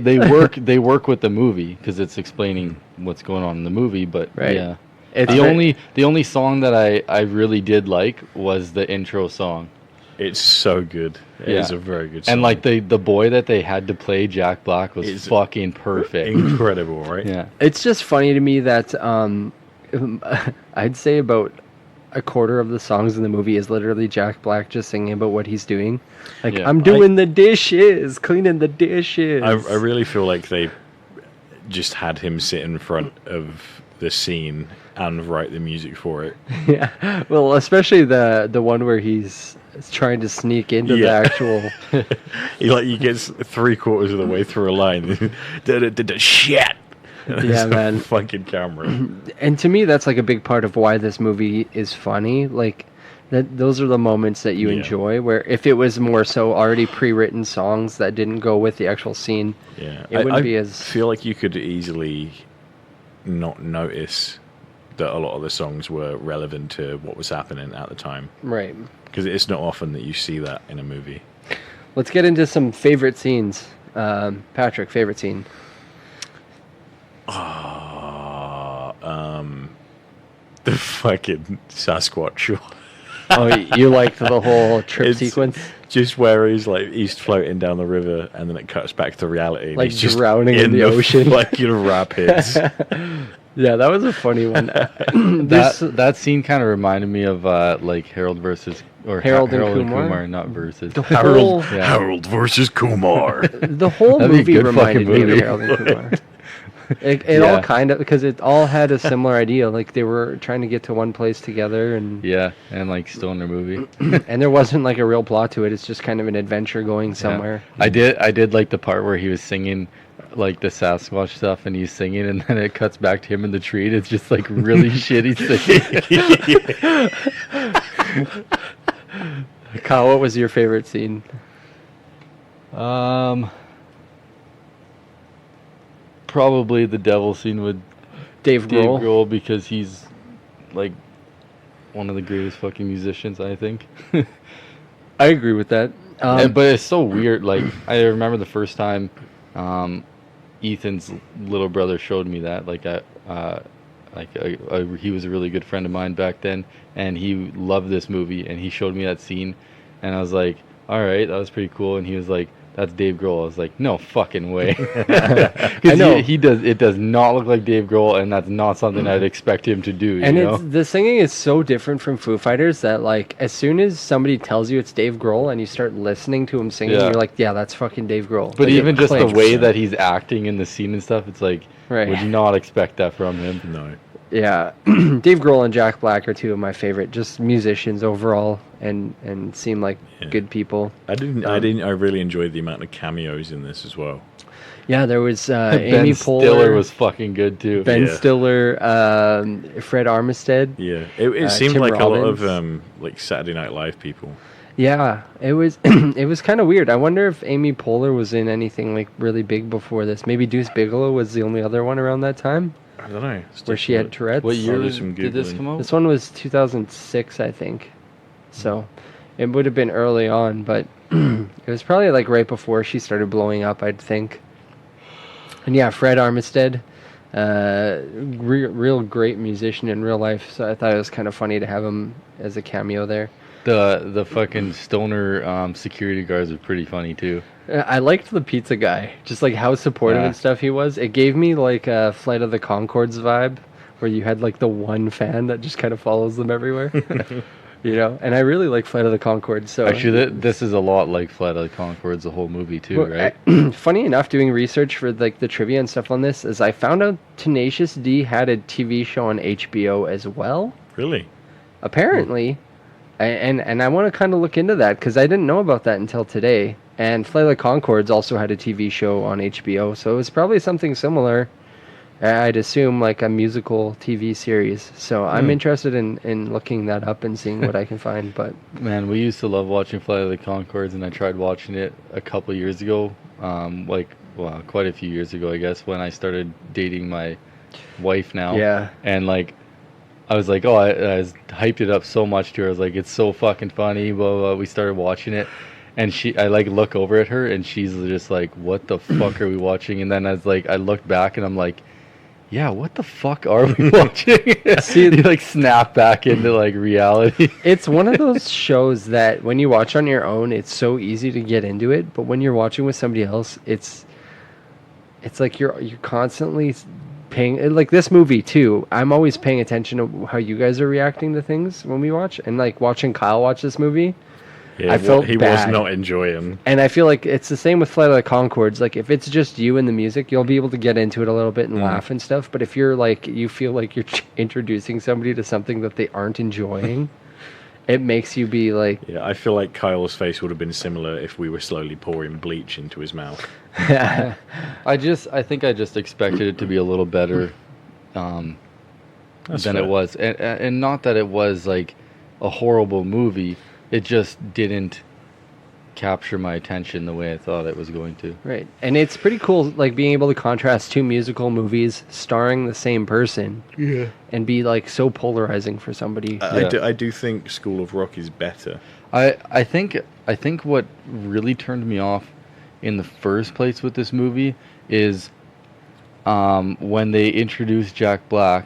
work with the movie because it's explaining what's going on in the movie. But Right. yeah, It's the only song that I really did like was the intro song. It's so good. It's a very good song. And like the boy that they had to play Jack Black was It's fucking perfect. incredible, right? Yeah. It's just funny to me that I'd say about a quarter of the songs in the movie is literally Jack Black just singing about what he's doing. Like, Yeah. I'm doing the dishes, cleaning the dishes. I really feel like they just had him sit in front of the scene and write the music for it. Yeah. Well, especially the one where he's trying to sneak into the actual. He gets 3/4 of the way through a line. Shit. Yeah, man. Fucking camera. And to me, that's like a big part of why this movie is funny. Like, those are the moments that you enjoy. Where if it was more so already pre-written songs that didn't go with the actual scene, Yeah, it wouldn't I be as. feel like you could easily not notice that a lot of the songs were relevant to what was happening at the time, Right. because it's not often that you see that in a movie. Let's get into some favorite scenes. Patrick, favorite scene. The fucking Sasquatch. Oh, you liked the whole trip It's sequence? just where he's floating down the river, and then it cuts back to reality. And Like he's just drowning in the ocean. fucking rapids. Yeah, that was a funny one. That scene kind of reminded me of like Harold versus Harold and Kumar? not versus. The whole, Yeah. Harold versus Kumar. the whole That'd be a movie good reminded fucking me of movie. Harold and Kumar. It all Yeah. kind of, because it all had a similar idea. Like, they were trying to get to one place together, and Yeah, and like Stoner movie. and there wasn't like a real plot to it. It's just kind of an adventure going somewhere. Yeah. I did like the part where he was singing like the Sasquatch stuff, and he's singing, and then it cuts back to him in the tree, and it's just like really shitty singing. Kyle, what was your favorite scene? Probably the devil scene with Dave Dave Grohl. Grohl, because he's like one of the greatest fucking musicians, I think. I agree with that. But it's so weird. Like, I remember the first time Ethan's little brother showed me that. He was a really good friend of mine back then, and he loved this movie, and he showed me that scene, and I was like, all right, that was pretty cool. And he was like, that's Dave Grohl. I was like, no fucking way. I know. He does. It does not look like Dave Grohl, and that's not something I'd expect him to do. And you know? the singing is so different from Foo Fighters that, like, as soon as somebody tells you it's Dave Grohl and you start listening to him singing, Yeah. you're like, yeah, that's fucking Dave Grohl. But Like, even it just the clicks. way that he's acting in the scene and stuff, it's like, Right. would not expect that from him. No. Yeah, Dave Grohl and Jack Black are two of my favorite, just musicians overall, and seem like good people. I really enjoyed the amount of cameos in this as well. Yeah, there was Ben Amy Stiller Poehler, was fucking good too. Ben Yeah. Stiller, Fred Armstead. Yeah, it seemed Tim like Robbins. a lot of like Saturday Night Live people. Yeah, it was it was kind of weird. I wonder if Amy Poehler was in anything like really big before this. Maybe Deuce Bigelow was the only other one around that time I don't know. where she had Tourette's. What year do some did this Googling. come out? This one was 2006, I think. So it would have been early on, but it was probably like right before she started blowing up, I'd think. And yeah, Fred Armstead, real great musician in real life. So I thought it was kind of funny to have him as a cameo there. The fucking stoner security guards are pretty funny too. I liked the pizza guy, just like how supportive Yeah. and stuff he was. It gave me like a Flight of the Conchords vibe, where you had like the one fan that just kind of follows them everywhere. You know, and I really like Flight of the Conchords. So Actually, this is a lot like Flight of the Conchords, the whole movie too, Well, right? funny enough, doing research for like the trivia and stuff on this, is I found out Tenacious D had a TV show on HBO as well. Really? Apparently, and I want to kind of look into that because I didn't know about that until today. And Flight of the Conchords also had a TV show on HBO, so it was probably something similar. I'd assume like a musical TV series. So I'm interested in looking that up and seeing what I can find. But Man, we used to love watching Flight of the Conchords, and I tried watching it a couple years ago. Quite a few years ago, I guess, when I started dating my wife now. Yeah. And like, I was like, I hyped it up so much to her. I was like, it's so fucking funny. Blah, blah, blah. We started watching it, and I like look over at her, and she's just like, "What the fuck are we watching?" And then I looked back, and I'm like, yeah, what the fuck are we watching? See, you like snap back into like reality. it's one of those shows that when you watch on your own, it's so easy to get into it. But when you're watching with somebody else, it's like you're constantly paying, like this movie too. I'm always paying attention to how you guys are reacting to things when we watch, and like watching Kyle watch this movie. Yeah, I felt he bad. was not enjoying. And I feel like it's the same with Flight of the Conchords. Like, if it's just you and the music, you'll be able to get into it a little bit and laugh and stuff. But if you're like, you feel like you're introducing somebody to something that they aren't enjoying, it makes you be like... Yeah, I feel like Kyle's face would have been similar if we were slowly pouring bleach into his mouth. I think I just expected it to be a little better than fair. it was. And not that it was like a horrible movie. It just didn't capture my attention the way I thought it was going to. Right. And it's pretty cool, like, being able to contrast two musical movies starring the same person. Yeah. And be, like, so polarizing for somebody. I do think School of Rock is better. I think what really turned me off in the first place with this movie is when they introduced Jack Black,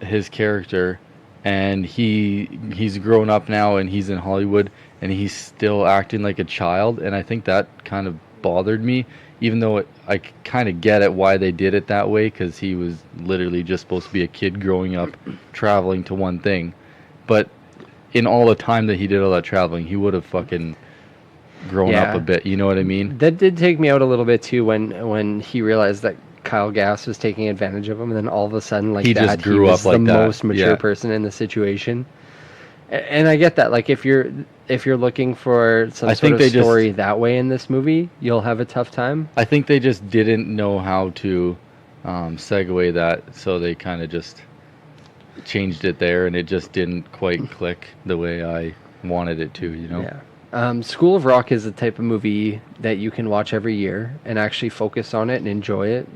his character, and he's grown up now and he's in Hollywood and he's still acting like a child, and I think that kind of bothered me, even though I kind of get it why they did it that way, because he was literally just supposed to be a kid growing up traveling to one thing. But in all the time that he did all that traveling, he would have fucking grown up a bit, you know what I mean? That did take me out a little bit too when he realized that Kyle Gass was taking advantage of him, and then all of a sudden, like, He that just grew he was up like the that. most mature Yeah. person in the situation. And I get that. Like, if you're looking for some sort of story that way in this movie, you'll have a tough time. I think they just didn't know how to segue that, so they kind of just changed it there, and it just didn't quite click the way I wanted it to, you know? Yeah. School of Rock is the type of movie that you can watch every year and actually focus on it and enjoy it.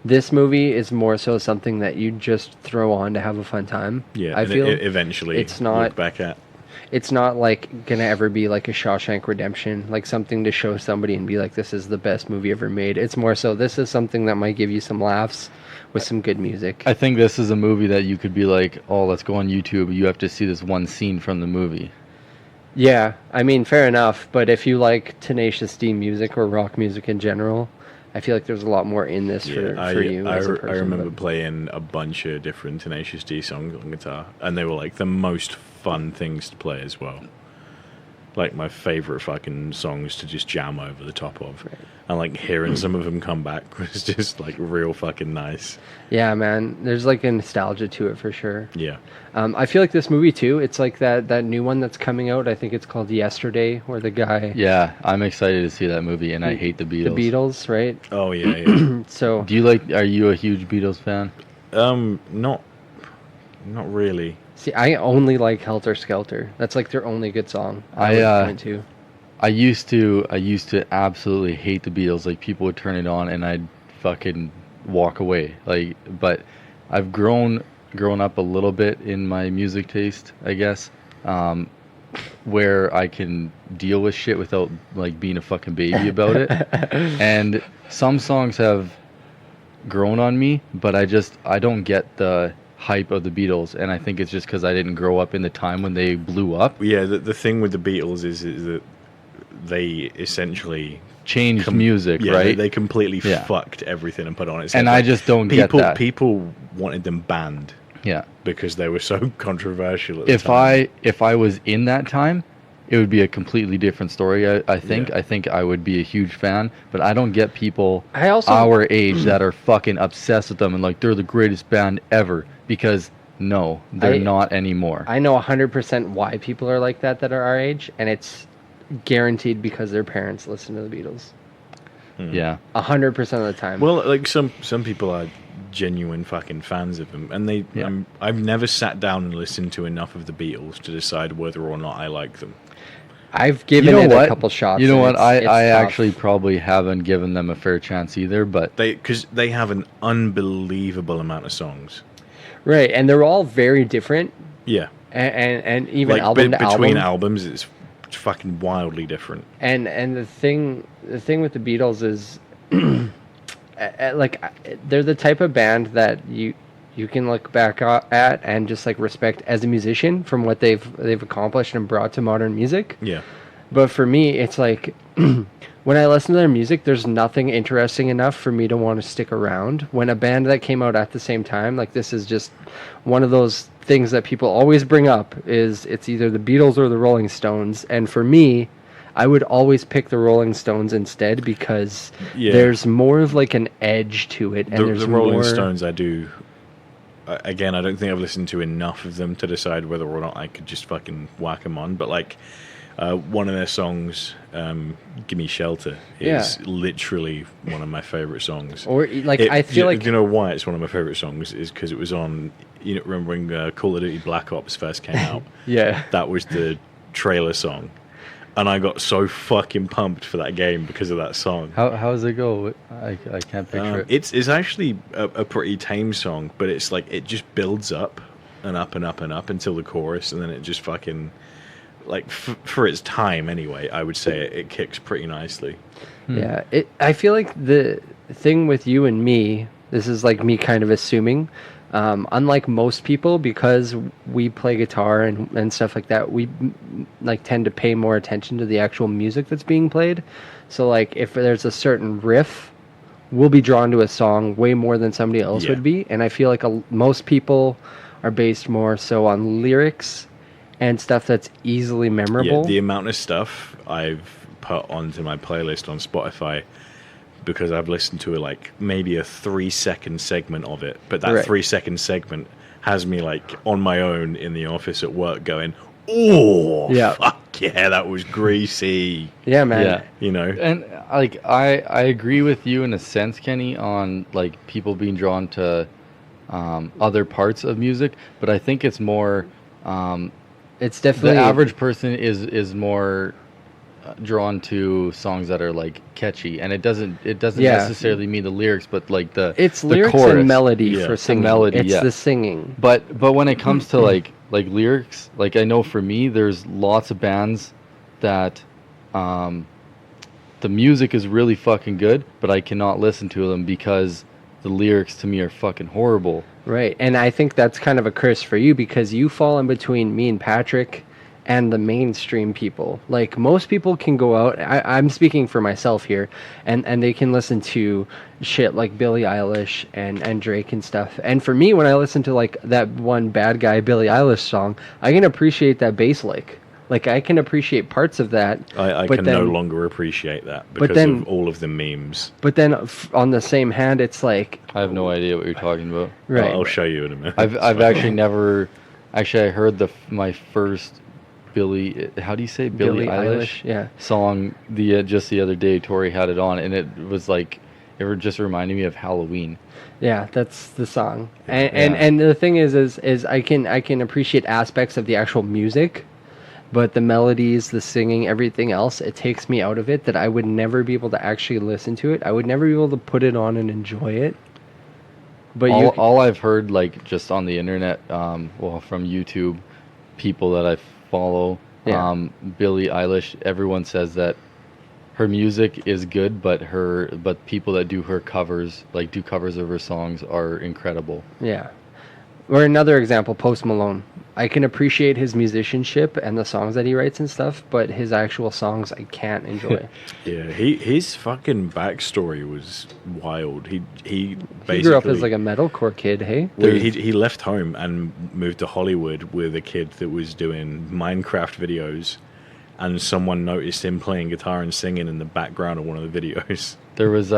This movie is more so something that you just throw on to have a fun time. Yeah, I and feel eventually it's not look back at. It's not like gonna ever be like a Shawshank Redemption, like something to show somebody and be like, this is the best movie ever made. It's more so this is something that might give you some laughs with some good music. I think this is a movie that you could be like, oh, let's go on YouTube. You have to see this one scene from the movie. Yeah, I mean, fair enough. But if you like Tenacious D music or rock music in general, I feel like there's a lot more in this for you as a person. I remember playing a bunch of different Tenacious D songs on guitar, and they were like the most fun things to play as well. like my favorite fucking songs to just jam over the top of. And like hearing some of them come back was just like real fucking nice. Yeah, man. There's like a nostalgia to it for sure. Yeah. I feel like this movie too. It's like that new one that's coming out. I think it's called Yesterday, where the guy. Yeah, I'm excited to see that movie, and I hate the Beatles. The Beatles, right? Oh yeah, yeah. So. Do you like? Are you a huge Beatles fan? Not really. See, I only like Helter Skelter. That's like their only good song. I used to absolutely hate the Beatles. Like, people would turn it on and I'd fucking walk away. Like, but I've grown up a little bit in my music taste, I guess, where I can deal with shit without like being a fucking baby about it. And some songs have grown on me, but I don't get the hype of the Beatles, and I think it's just because I didn't grow up in the time when they blew up. Yeah, the thing with the Beatles is that they essentially changed music, right? They completely fucked everything and put on its head. And I just don't get that. People wanted them banned. Yeah. Because they were so controversial at the time. If I was in that time, it would be a completely different story, I think. Yeah. I think I would be a huge fan, but I don't get people our age that are fucking obsessed with them and like they're the greatest band ever, because no, they're not anymore. I know 100% why people are like that are our age, and it's guaranteed because their parents listen to the Beatles. Yeah. 100% of the time. Well, like some people are genuine fucking fans of them, and I've never sat down and listened to enough of the Beatles to decide whether or not I like them. I've given it a couple shots. You know what? I actually probably haven't given them a fair chance either, but because they have an unbelievable amount of songs. Right, and they're all very different. Yeah, and even like album to between album. albums, it's fucking wildly different. And the thing with the Beatles is, like, they're the type of band that you can look back at and just like respect as a musician from what they've accomplished and brought to modern music. Yeah. But for me, it's like when I listen to their music, there's nothing interesting enough for me to want to stick around. When a band that came out at the same time, like, this is just one of those things that people always bring up, is it's either the Beatles or the Rolling Stones. And for me, I would always pick the Rolling Stones instead, because there's more of like an edge to it. And the Rolling Stones, I do. Again, I don't think I've listened to enough of them to decide whether or not I could just fucking whack them on. But like, one of their songs, "Gimme Shelter," is literally one of my favorite songs. Or like, I feel like, you know why it's one of my favorite songs is because it was on. You know, remember when Call of Duty Black Ops first came out? Yeah, that was the trailer song. And I got so fucking pumped for that game because of that song. How does it go? I can't picture it. It's actually a pretty tame song, but it's like it just builds up and up and up and up until the chorus, and then it just fucking, like, for its time anyway, I would say it kicks pretty nicely. Yeah, I feel like the thing with you and me, this is like me kind of assuming, unlike most people, because we play guitar and stuff like that, we like tend to pay more attention to the actual music that's being played. So like, if there's a certain riff, we'll be drawn to a song way more than somebody else would be. And I feel like most people are based more so on lyrics and stuff that's easily memorable. Yeah, the amount of stuff I've put onto my playlist on Spotify, because I've listened to like maybe a 3-second segment of it, but that 3-second segment has me like on my own in the office at work going, "Oh, fuck yeah, that was greasy." Yeah, man. Yeah. You know, and like I agree with you in a sense, Kenny, on like people being drawn to other parts of music, but I think it's more it's definitely the average person is more drawn to songs that are like catchy, and it doesn't necessarily mean the lyrics, but like the lyrics chorus and melody for singing. It's the singing. But when it comes to like lyrics, like, I know for me, there's lots of bands that the music is really fucking good, but I cannot listen to them because the lyrics to me are fucking horrible. Right, and I think that's kind of a curse for you, because you fall in between me and Patrick and the mainstream people. Like, most people can go out, I'm speaking for myself here, and they can listen to shit like Billie Eilish and Drake and stuff. And for me, when I listen to like that one Bad Guy Billie Eilish song, I can appreciate that bass lick. Like, I can appreciate parts of that. I but can then, no longer appreciate that because then- of all of the memes. But then, on the same hand, it's like, I have no idea what you're talking about. right. I'll show you in a minute. I've actually never. Actually, I heard my first Billie. How do you say Billie Eilish? Yeah. Song just the other day. Tori had it on, and it was like it just reminded me of Halloween. Yeah, that's the song. And the thing is I can appreciate aspects of the actual music, but the melodies, the singing, everything else, it takes me out of it that I would never be able to actually listen to it. I would never be able to put it on and enjoy it. But all I've heard, like, just on the internet, well, from YouTube, people that I follow, Billie Eilish, everyone says that her music is good, but people that do her covers, like do covers of her songs, are incredible. Yeah. Or another example, Post Malone. I can appreciate his musicianship and the songs that he writes and stuff, but his actual songs I can't enjoy. Yeah, his fucking backstory was wild. He basically grew up as like a metalcore kid, hey? Well, he left home and moved to Hollywood with a kid that was doing Minecraft videos, and someone noticed him playing guitar and singing in the background of one of the videos. There's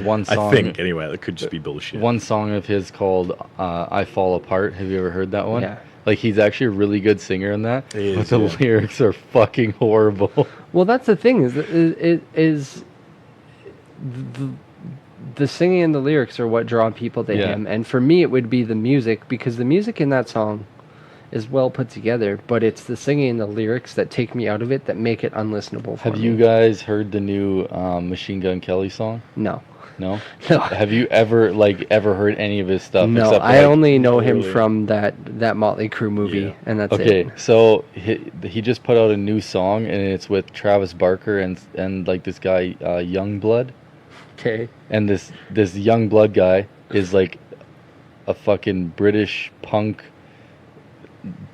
one song. I think anyway, that could just be bullshit. One song of his called "I Fall Apart." Have you ever heard that one? Yeah. Like, he's actually a really good singer in that, He but is, the yeah. lyrics are fucking horrible. Well, that's the thing is the singing and the lyrics are what draw people to him, and for me it would be the music, because the music in that song is well put together, but it's the singing and the lyrics that take me out of it that make it unlistenable for me. Have you guys heard the new Machine Gun Kelly song? No. No? No. Have you ever heard any of his stuff? No, except for, I like, only know him really? from that Motley Crue movie, Yeah. and that's Okay, it. so he just put out a new song, and it's with Travis Barker and like this guy Youngblood. Okay. And this Youngblood guy is like a fucking British punk,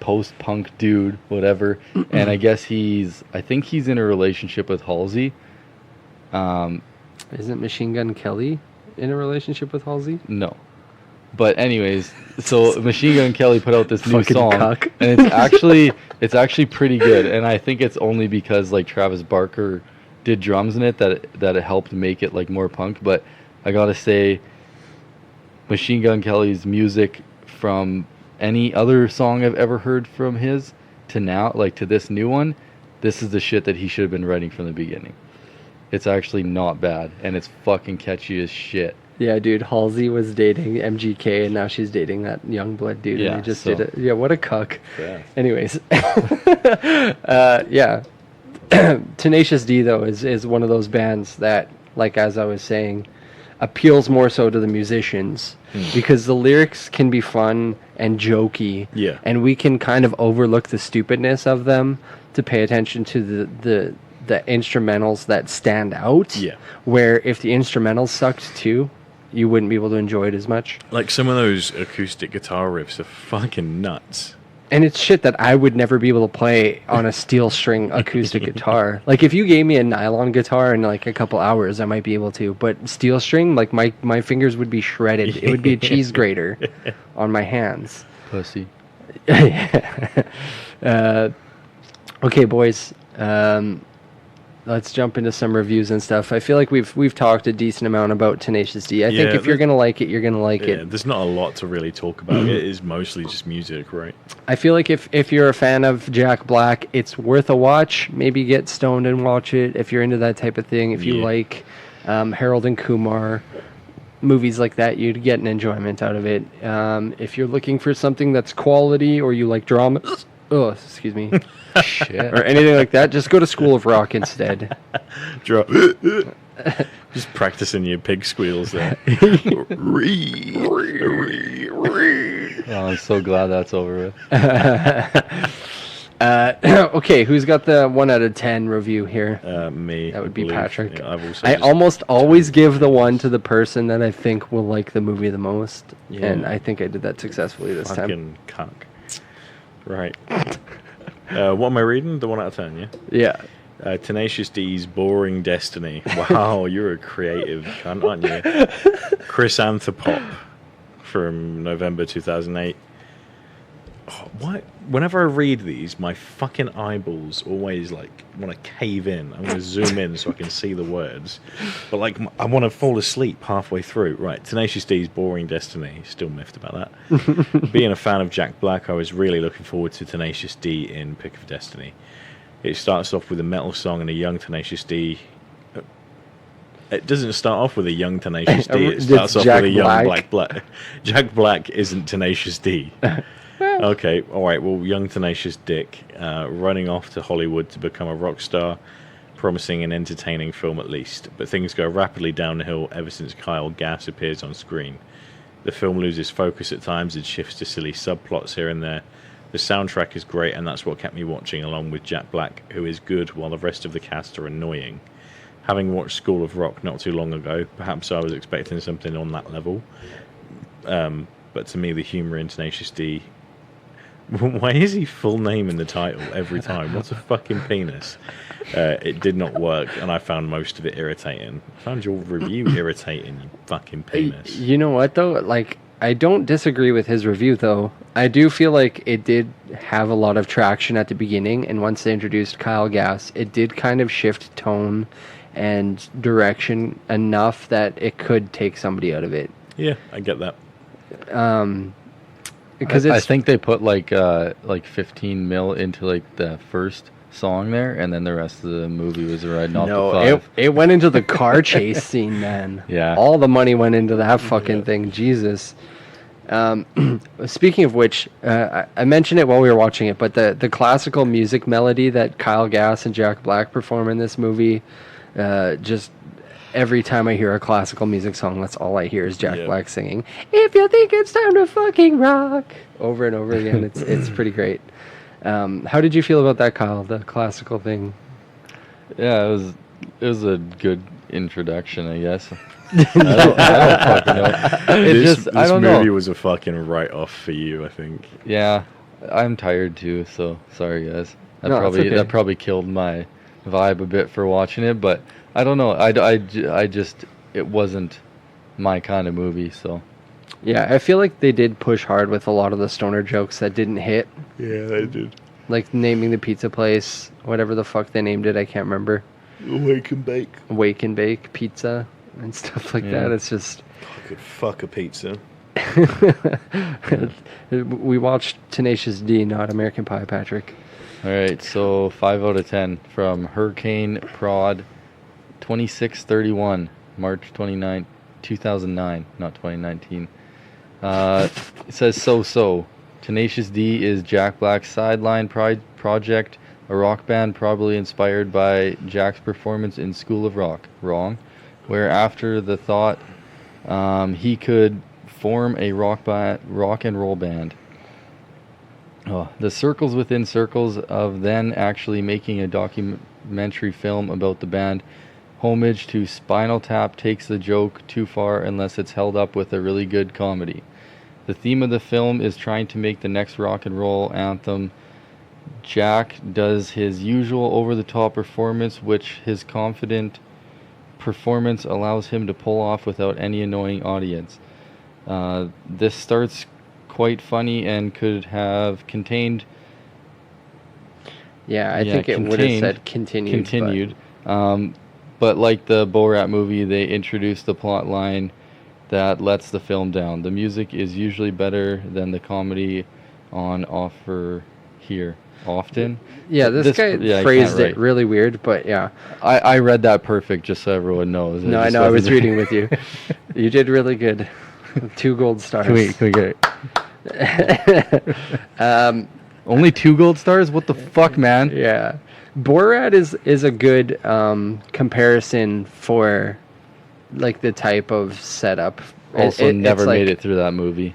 post-punk dude, whatever. And I guess I think he's in a relationship with Halsey. Isn't Machine Gun Kelly in a relationship with Halsey? No. But anyways, so Machine Gun Kelly put out this new Fucking song, cuck. and it's actually pretty good. And I think it's only because like Travis Barker did drums in it that it helped make it like more punk. But I gotta say, Machine Gun Kelly's music, from any other song I've ever heard from his to now, like to this new one, this is the shit that he should have been writing from the beginning. It's actually not bad, and it's fucking catchy as shit. Yeah, dude, Halsey was dating MGK, and now she's dating that Youngblood dude. Yeah, and they just so- did it. Yeah, what a cuck. Yeah. Anyways, yeah. Tenacious D though is one of those bands that, like as I was saying, appeals more so to the musicians because the lyrics can be fun and jokey. Yeah. And we can kind of overlook the stupidness of them to pay attention to the instrumentals that stand out. Yeah. Where if the instrumentals sucked too, you wouldn't be able to enjoy it as much. Like, some of those acoustic guitar riffs are fucking nuts. And it's shit that I would never be able to play on a steel string acoustic guitar. Like, if you gave me a nylon guitar in like a couple hours, I might be able to. But steel string, like my fingers would be shredded. It would be a cheese grater on my hands. Pussy. Okay, boys. Let's jump into some reviews and stuff. I feel like we've talked a decent amount about Tenacious D. I think if you're gonna like it, you're gonna like Yeah, it. there's not a lot to really talk about. It is mostly just music, right? I feel like if you're a fan of Jack Black, it's worth a watch. Maybe get stoned and watch it if you're into that type of thing. If you Yeah. like Harold and Kumar, movies like that, you'd get an enjoyment out of it. If you're looking for something that's quality, or you like drama, excuse me, Shit. or anything like that, just go to School of Rock instead. Just practicing your pig squeals there. Oh, I'm so glad that's over with. Okay, who's got the 1 out of 10 review here? Me. That would I be believe. Patrick. Yeah, I've also I just- almost always give the 1 to the person that I think will like the movie the most, Yeah. and I think I did that successfully this time. Fucking cuck. Right. What am I reading? The 1 out of 10, yeah? Yeah. Tenacious D's Boring Destiny. Wow, you're a creative cunt, aren't you? Chris Anthropop from November 2008. Why? Whenever I read these, my fucking eyeballs always like want to cave in. I want to zoom in so I can see the words, but like I want to fall asleep halfway through. Right, Tenacious D's Boring Destiny. Still miffed about that. Being a fan of Jack Black, I was really looking forward to Tenacious D in Pick of Destiny. It starts off with a metal song and a young Tenacious D. It doesn't start off with a young Tenacious D. It starts off with a young Black. Jack Black isn't Tenacious D. Okay, all right. Well, young Tenacious Dick running off to Hollywood to become a rock star, promising an entertaining film at least. But things go rapidly downhill ever since Kyle Gass appears on screen. The film loses focus at times and shifts to silly subplots here and there. The soundtrack is great, and that's what kept me watching, along with Jack Black, who is good while the rest of the cast are annoying. Having watched School of Rock not too long ago, perhaps I was expecting something on that level. But to me, the humour in Tenacious D... Why is he full name in the title every time? What's a fucking penis? It did not work, and I found most of it irritating. I found your review irritating, you fucking penis. You know what, though? Like, I don't disagree with his review, though. I do feel like it did have a lot of traction at the beginning, and once they introduced Kyle Gass, it did kind of shift tone and direction enough that it could take somebody out of it. Yeah, I get that. Because I think they put like 15 mil into like the first song there, and then the rest of the movie was riding off the five. It went into the car chase scene, man. Yeah, all the money went into that fucking thing. Jesus. Speaking of which, I mentioned it while we were watching it, but the classical music melody that Kyle Gass and Jack Black perform in this movie, just every time I hear a classical music song, that's all I hear is Jack Black singing, "If you think it's time to fucking rock," over and over again. It's pretty great. How did you feel about that, Kyle? The classical thing? Yeah, it was a good introduction, I guess. I don't fucking know. This movie was a fucking write-off for you, I think. Yeah, I'm tired too, so sorry guys. That probably killed my vibe a bit for watching it, but I don't know. I just it wasn't my kind of movie, so. Yeah, I feel like they did push hard with a lot of the stoner jokes that didn't hit. Yeah, they did. Like naming the pizza place, whatever the fuck they named it, I can't remember. Wake and Bake pizza and stuff like that. It's just... I could fuck a pizza. We watched Tenacious D, not American Pie, Patrick. All right, so 5 out of 10 from Hurricane Prod 2631, March 29, 2009, not 2019. It says so. Tenacious D is Jack Black's sideline project, a rock band probably inspired by Jack's performance in School of Rock. Wrong. Where after the thought he could form a rock and roll band. The circles within circles of then actually making a documentary film about the band. Homage to Spinal Tap takes the joke too far unless it's held up with a really good comedy. The theme of the film is trying to make the next rock and roll anthem. Jack does his usual over-the-top performance, which his confident performance allows him to pull off without any annoying audience. This starts quite funny and could have contained... Yeah, I think it would have said continued. But like the Borat movie, they introduced the plot line that lets the film down. The music is usually better than the comedy on offer here. Often? Yeah, this guy phrased it really weird, but yeah. I read that perfect, just so everyone knows. No, I know, I was reading with you. You did really good. 2 gold stars. Can we get it? Only 2 gold stars? What the fuck, man? Yeah. Borat is a good comparison for like the type of setup. Also, never made it through that movie.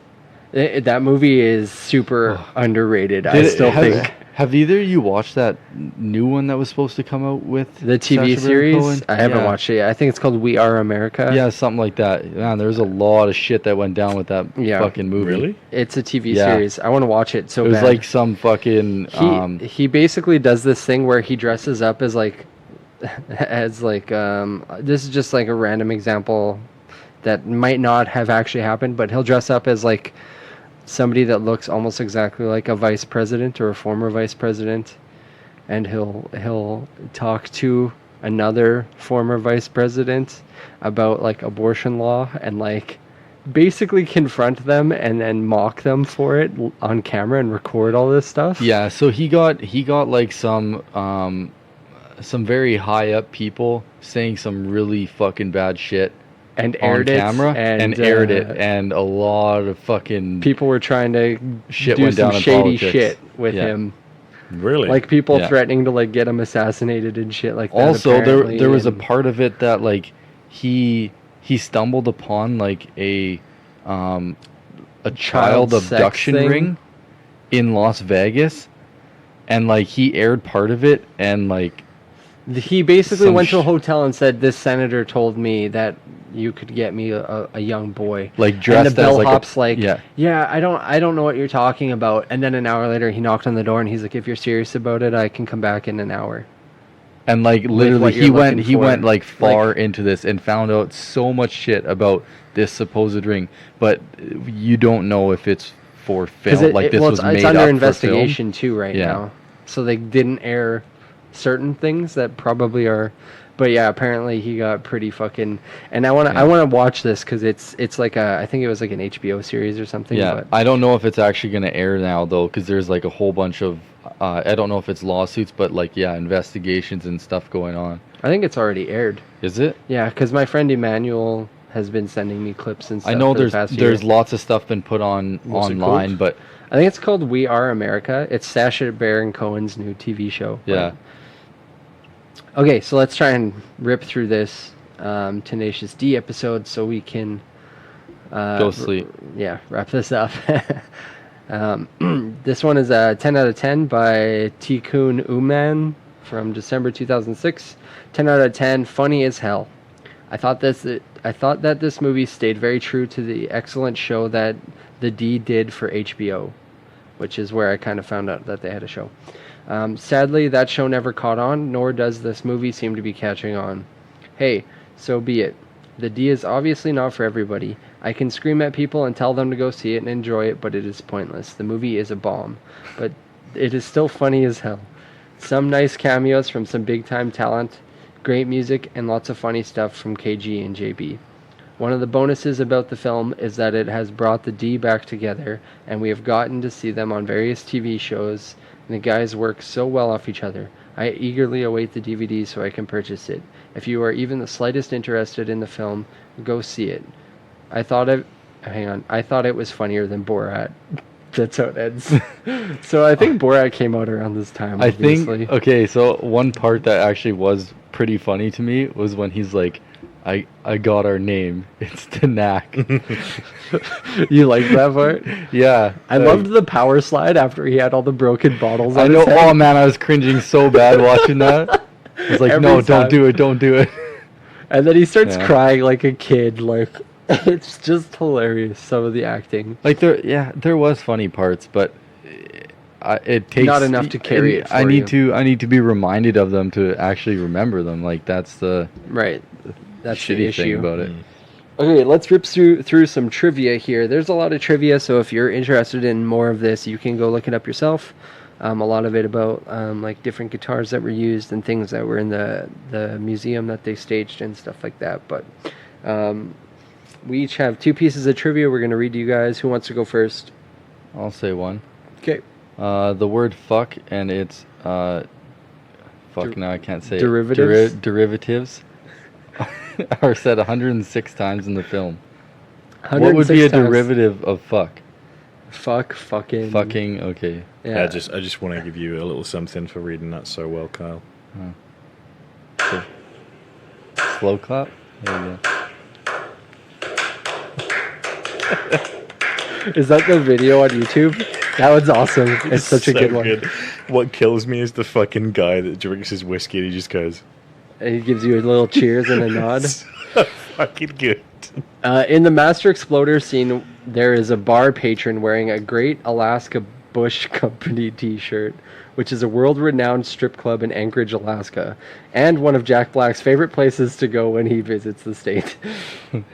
That movie is super underrated. I still think. Have either of you watched that new one that was supposed to come out with the TV series? I haven't watched it yet. I think it's called We Are America. Yeah, something like that. Man, there's a lot of shit that went down with that fucking movie. Really? It's a TV series. I want to watch it so bad. It was like some fucking... He basically does this thing where he dresses up as like... this is just like a random example that might not have actually happened, but he'll dress up as like somebody that looks almost exactly like a vice president or a former vice president, and he'll talk to another former vice president about like abortion law and like basically confront them and then mock them for it on camera and record all this stuff. Yeah, so he got like some very high up people saying some really fucking bad shit and on aired camera it and aired it, and a lot of fucking people were trying to shit do went some down in shady politics. shit with Yeah. him. Really? Like people Yeah. threatening to like get him assassinated and shit like that. Also, apparently, there was a and- part of it that like he stumbled upon like a child sex abduction thing? ring in Las Vegas, and like he aired part of it, and like He basically some went to a sh- hotel and said, "This senator told me that you could get me a young boy." like And dressed the as like bellhop's like, yeah. I don't know what you're talking about." And then an hour later, he knocked on the door and he's like, "If you're serious about it, I can come back in an hour." And like literally what he you're went looking for. like Like- far into this and found out so much shit about this supposed ring, but you don't know if it's for film. Like this was made it's up under for investigation too right Yeah. now. So they didn't air certain things that probably are. But yeah, apparently he got pretty fucking. And I want to watch this because it's like I think it was like an HBO series or something. Yeah, But I don't know if it's actually going to air now though, because there's like a whole bunch of I don't know if it's lawsuits, but like investigations and stuff going on. I think it's already aired. Is it? Yeah, because my friend Emmanuel has been sending me clips and stuff. I know for the past there's year. lots of stuff been put on What's it online, called? but I think it's called We Are America. It's Sacha Baron Cohen's new TV show. yeah. Okay, so let's try and rip through this Tenacious D episode so we can Go sleep. wrap this up. This one is a 10 out of 10 by Tikkun Uman from December 2006. 10 out of 10, funny as hell. I thought that this movie stayed very true to the excellent show that the D did for HBO, which is where I kind of found out that they had a show. Sadly, that show never caught on, nor does this movie seem to be catching on. Hey, so be it. The D is obviously not for everybody. I can scream at people and tell them to go see it and enjoy it, but it is pointless. The movie is a bomb, but it is still funny as hell. Some nice cameos from some big-time talent, great music, and lots of funny stuff from KG and JB. One of the bonuses about the film is that it has brought the D back together, and we have gotten to see them on various TV shows, and the guys work so well off each other. I eagerly await the DVD so I can purchase it. If you are even the slightest interested in the film, go see it. I thought it was funnier than Borat. That's how it ends. So I think Borat came out around this time. I think obviously. okay, so one part that actually was pretty funny to me was when he's like, I got our name. It's Tanak. You like that part? Yeah. I loved the power slide after he had all the broken bottles on I know. his head. Oh man, I was cringing so bad watching that. I was like, Every no, time. don't do it. And then he starts Yeah. crying like a kid. Like, it's just hilarious, some of the acting. Like there was funny parts, but it takes Not enough to carry it for I need you. to be reminded of them to actually remember them. Like that's the Right. That's the shitty issue. thing about it. Okay, let's rip through some trivia here. There's a lot of trivia, so if you're interested in more of this, you can go look it up yourself. A lot of it about like different guitars that were used and things that were in the museum that they staged and stuff like that. But we each have 2 pieces of trivia we're going to read to you guys. Who wants to go first? I'll say one. Okay. The word fuck and its fuck now I can't say Derivatives? it. Derivatives are said 106 times in the film. What would be a 106 times. derivative of fuck? Fuck, fucking. Fucking, okay. Yeah. I just want to give you a little something for reading that so well, Kyle. So, slow clap? There you go. Is that the video on YouTube? That one's awesome. It's such a So good one. What kills me is the fucking guy that drinks his whiskey and he just goes, And he gives you a little cheers and a nod. so fucking good. In the Master Exploder scene, there is a bar patron wearing a great Alaska Bush Company t-shirt, which is a world-renowned strip club in Anchorage, Alaska, and one of Jack Black's favorite places to go when he visits the state.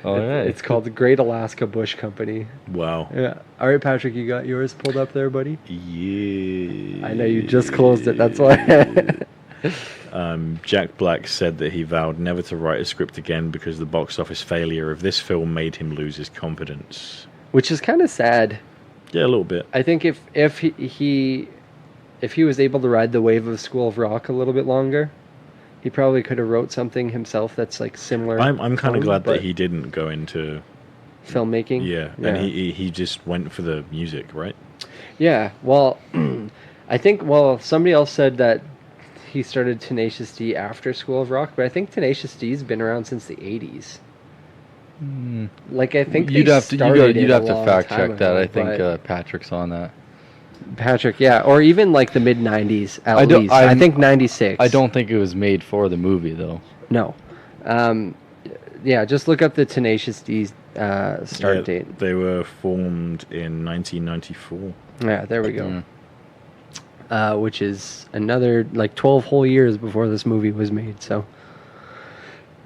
All right. It's called the Great Alaska Bush Company. Wow. Yeah. All right, Patrick, you got yours pulled up there, buddy? Yeah. I know you just closed it. That's why. Jack Black said that he vowed never to write a script again because the box office failure of this film made him lose his confidence. Which is kind of sad. Yeah, a little bit. I think if he was able to ride the wave of School of Rock a little bit longer, he probably could have wrote something himself that's like similar. I'm kind of tone, glad that but he didn't go into filmmaking. Yeah, and he just went for the music, right? Yeah. Well, I think somebody else said that he started Tenacious D after School of Rock, but I think Tenacious D's been around since the 80s. Like I think you'd have to fact check that. Ago, I think Patrick's on that. Patrick, yeah, or even like the mid 90s at least. I think 96. I don't think it was made for the movie though. No. Yeah, just look up the Tenacious D's start date. They were formed in 1994. Yeah, there we go. Which is another like 12 whole years before this movie was made. So,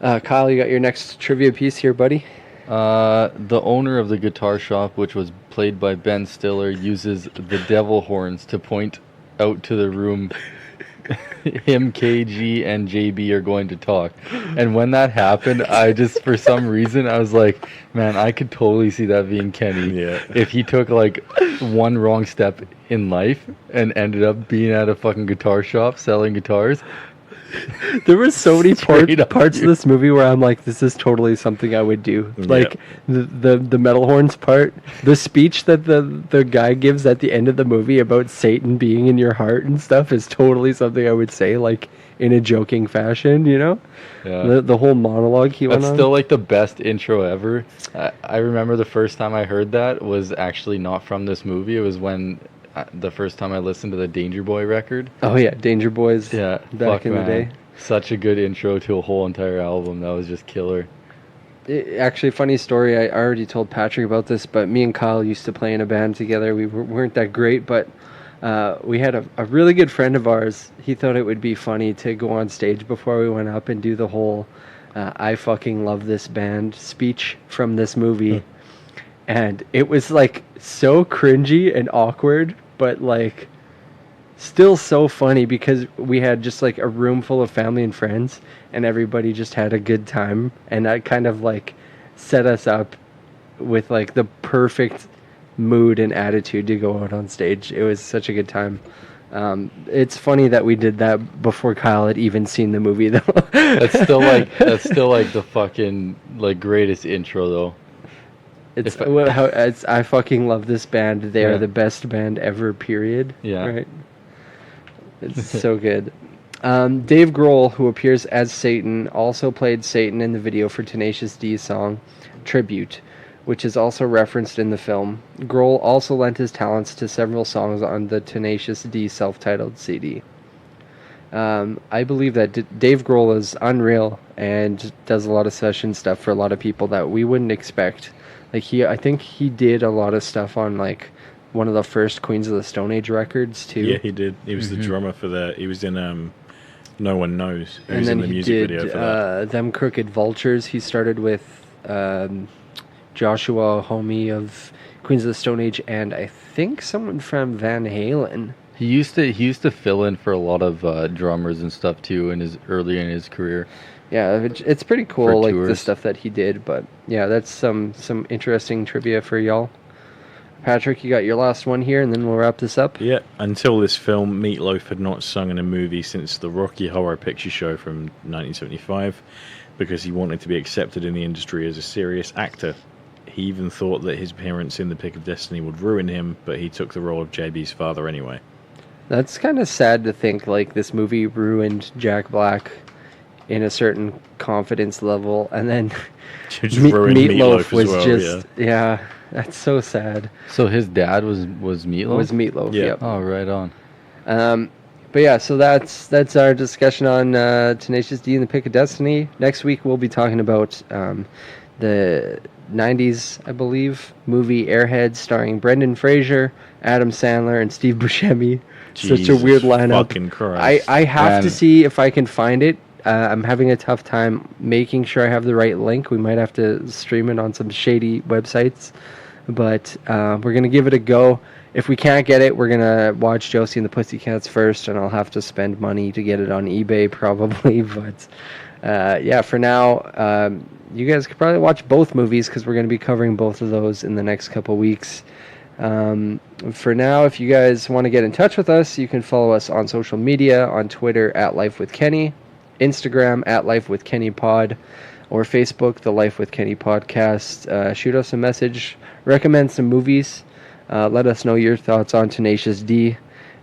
Kyle, you got your next trivia piece here, buddy. The owner of the guitar shop, which was played by Ben Stiller, uses the devil horns to point out to the room him, KG, and JB are going to talk. And when that happened, I just, for some reason, I was like, man, I could totally see that being Kenny. Yeah. If he took like one wrong step in life and ended up being at a fucking guitar shop selling guitars. There were so many Straight up, parts of dude. this movie where I'm like, this is totally something I would do. Like the metal horns part, the speech that the guy gives at the end of the movie about Satan being in your heart and stuff is totally something I would say, like in a joking fashion, you know? Yeah. The whole monologue he went That's on. still like the best intro ever. I remember the first time I heard that was actually not from this movie. It was when the first time I listened to the Danger Boy record. Oh yeah, Danger Boys. Yeah, back in the day. Such a good intro to a whole entire album. That was just killer. Actually, funny story. I already told Patrick about this, but me and Kyle used to play in a band together. We weren't that great, but we had a really good friend of ours. He thought it would be funny to go on stage before we went up and do the whole "I fucking love this band" speech from this movie. And it was like so cringy and awkward, but like still so funny because we had just like a room full of family and friends and everybody just had a good time, and that kind of like set us up with like the perfect mood and attitude to go out on stage. It was such a good time. It's funny that we did that before Kyle had even seen the movie though. That's still like the fucking like greatest intro though. It's I fucking love this band. They are the best band ever, period. Yeah. Right? It's so good. Dave Grohl, who appears as Satan, also played Satan in the video for Tenacious D's song Tribute, which is also referenced in the film. Grohl also lent his talents to several songs on the Tenacious D self-titled CD. I believe that Dave Grohl is unreal and does a lot of session stuff for a lot of people that we wouldn't expect. Like I think he did a lot of stuff on like one of the first Queens of the Stone Age records too. Yeah, he did. He was the drummer for that. He was in No One Knows. He And was then in the he music did video for that. Them Crooked Vultures. He started with Joshua Homme of Queens of the Stone Age, and I think someone from Van Halen. He used to fill in for a lot of drummers and stuff too early in his career. Yeah, it's pretty cool, For like the tours. stuff that he did. But yeah, that's some interesting trivia for y'all. Patrick, you got your last one here, and then we'll wrap this up. Yeah, until this film, Meatloaf had not sung in a movie since the Rocky Horror Picture Show from 1975 because he wanted to be accepted in the industry as a serious actor. He even thought that his appearance in The Pick of Destiny would ruin him, but he took the role of JB's father anyway. That's kind of sad to think, like, this movie ruined Jack Black in a certain confidence level, and then Just ruined Meatloaf was as well, just, yeah, that's so sad. So his dad was Meatloaf? Was Meatloaf, Yeah. yep. Oh, right on. But yeah, so that's our discussion on Tenacious D and the Pick of Destiny. Next week we'll be talking about the 90s, I believe, movie Airheads starring Brendan Fraser, Adam Sandler, and Steve Buscemi. Such a Jesus weird lineup. fucking Christ. I have to Man. see if I can find it. I'm having a tough time making sure I have the right link. We might have to stream it on some shady websites, but we're going to give it a go. If we can't get it, we're going to watch Josie and the Pussycats first, and I'll have to spend money to get it on eBay probably. But yeah, for now, you guys could probably watch both movies because we're going to be covering both of those in the next couple weeks. For now, if you guys want to get in touch with us, you can follow us on social media, on Twitter at Life with Kenny, Instagram at Life with Kenny Pod, or Facebook, the Life with Kenny Podcast. Shoot us a message, recommend some movies, let us know your thoughts on Tenacious D,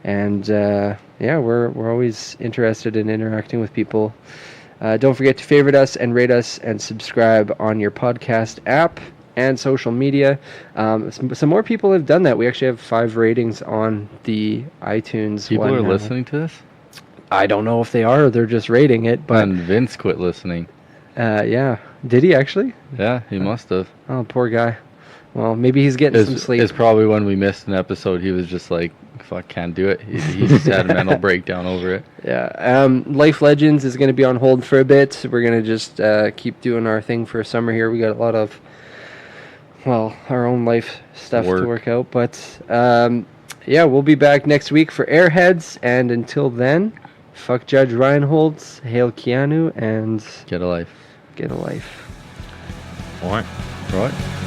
and yeah, we're always interested in interacting with people. Don't forget to favorite us and rate us and subscribe on your podcast app and social media. Some more people have done that. We actually have 5 ratings on the iTunes. People one are now. listening to this? I don't know if they are or they're just rating it, but And Vince quit listening. yeah. Did he actually? Yeah, he must have. Oh, poor guy. Well, maybe he's getting some sleep. It's probably when we missed an episode, he was just like, fuck, can't do it. He just had a mental breakdown over it. Yeah. Life Legends is going to be on hold for a bit. We're going to just keep doing our thing for summer here. We got a lot of, well, our own life stuff to work out. But yeah, we'll be back next week for Airheads. And until then, fuck Judge Reinholds, hail Keanu, and Get a life. get a life. All right. Right?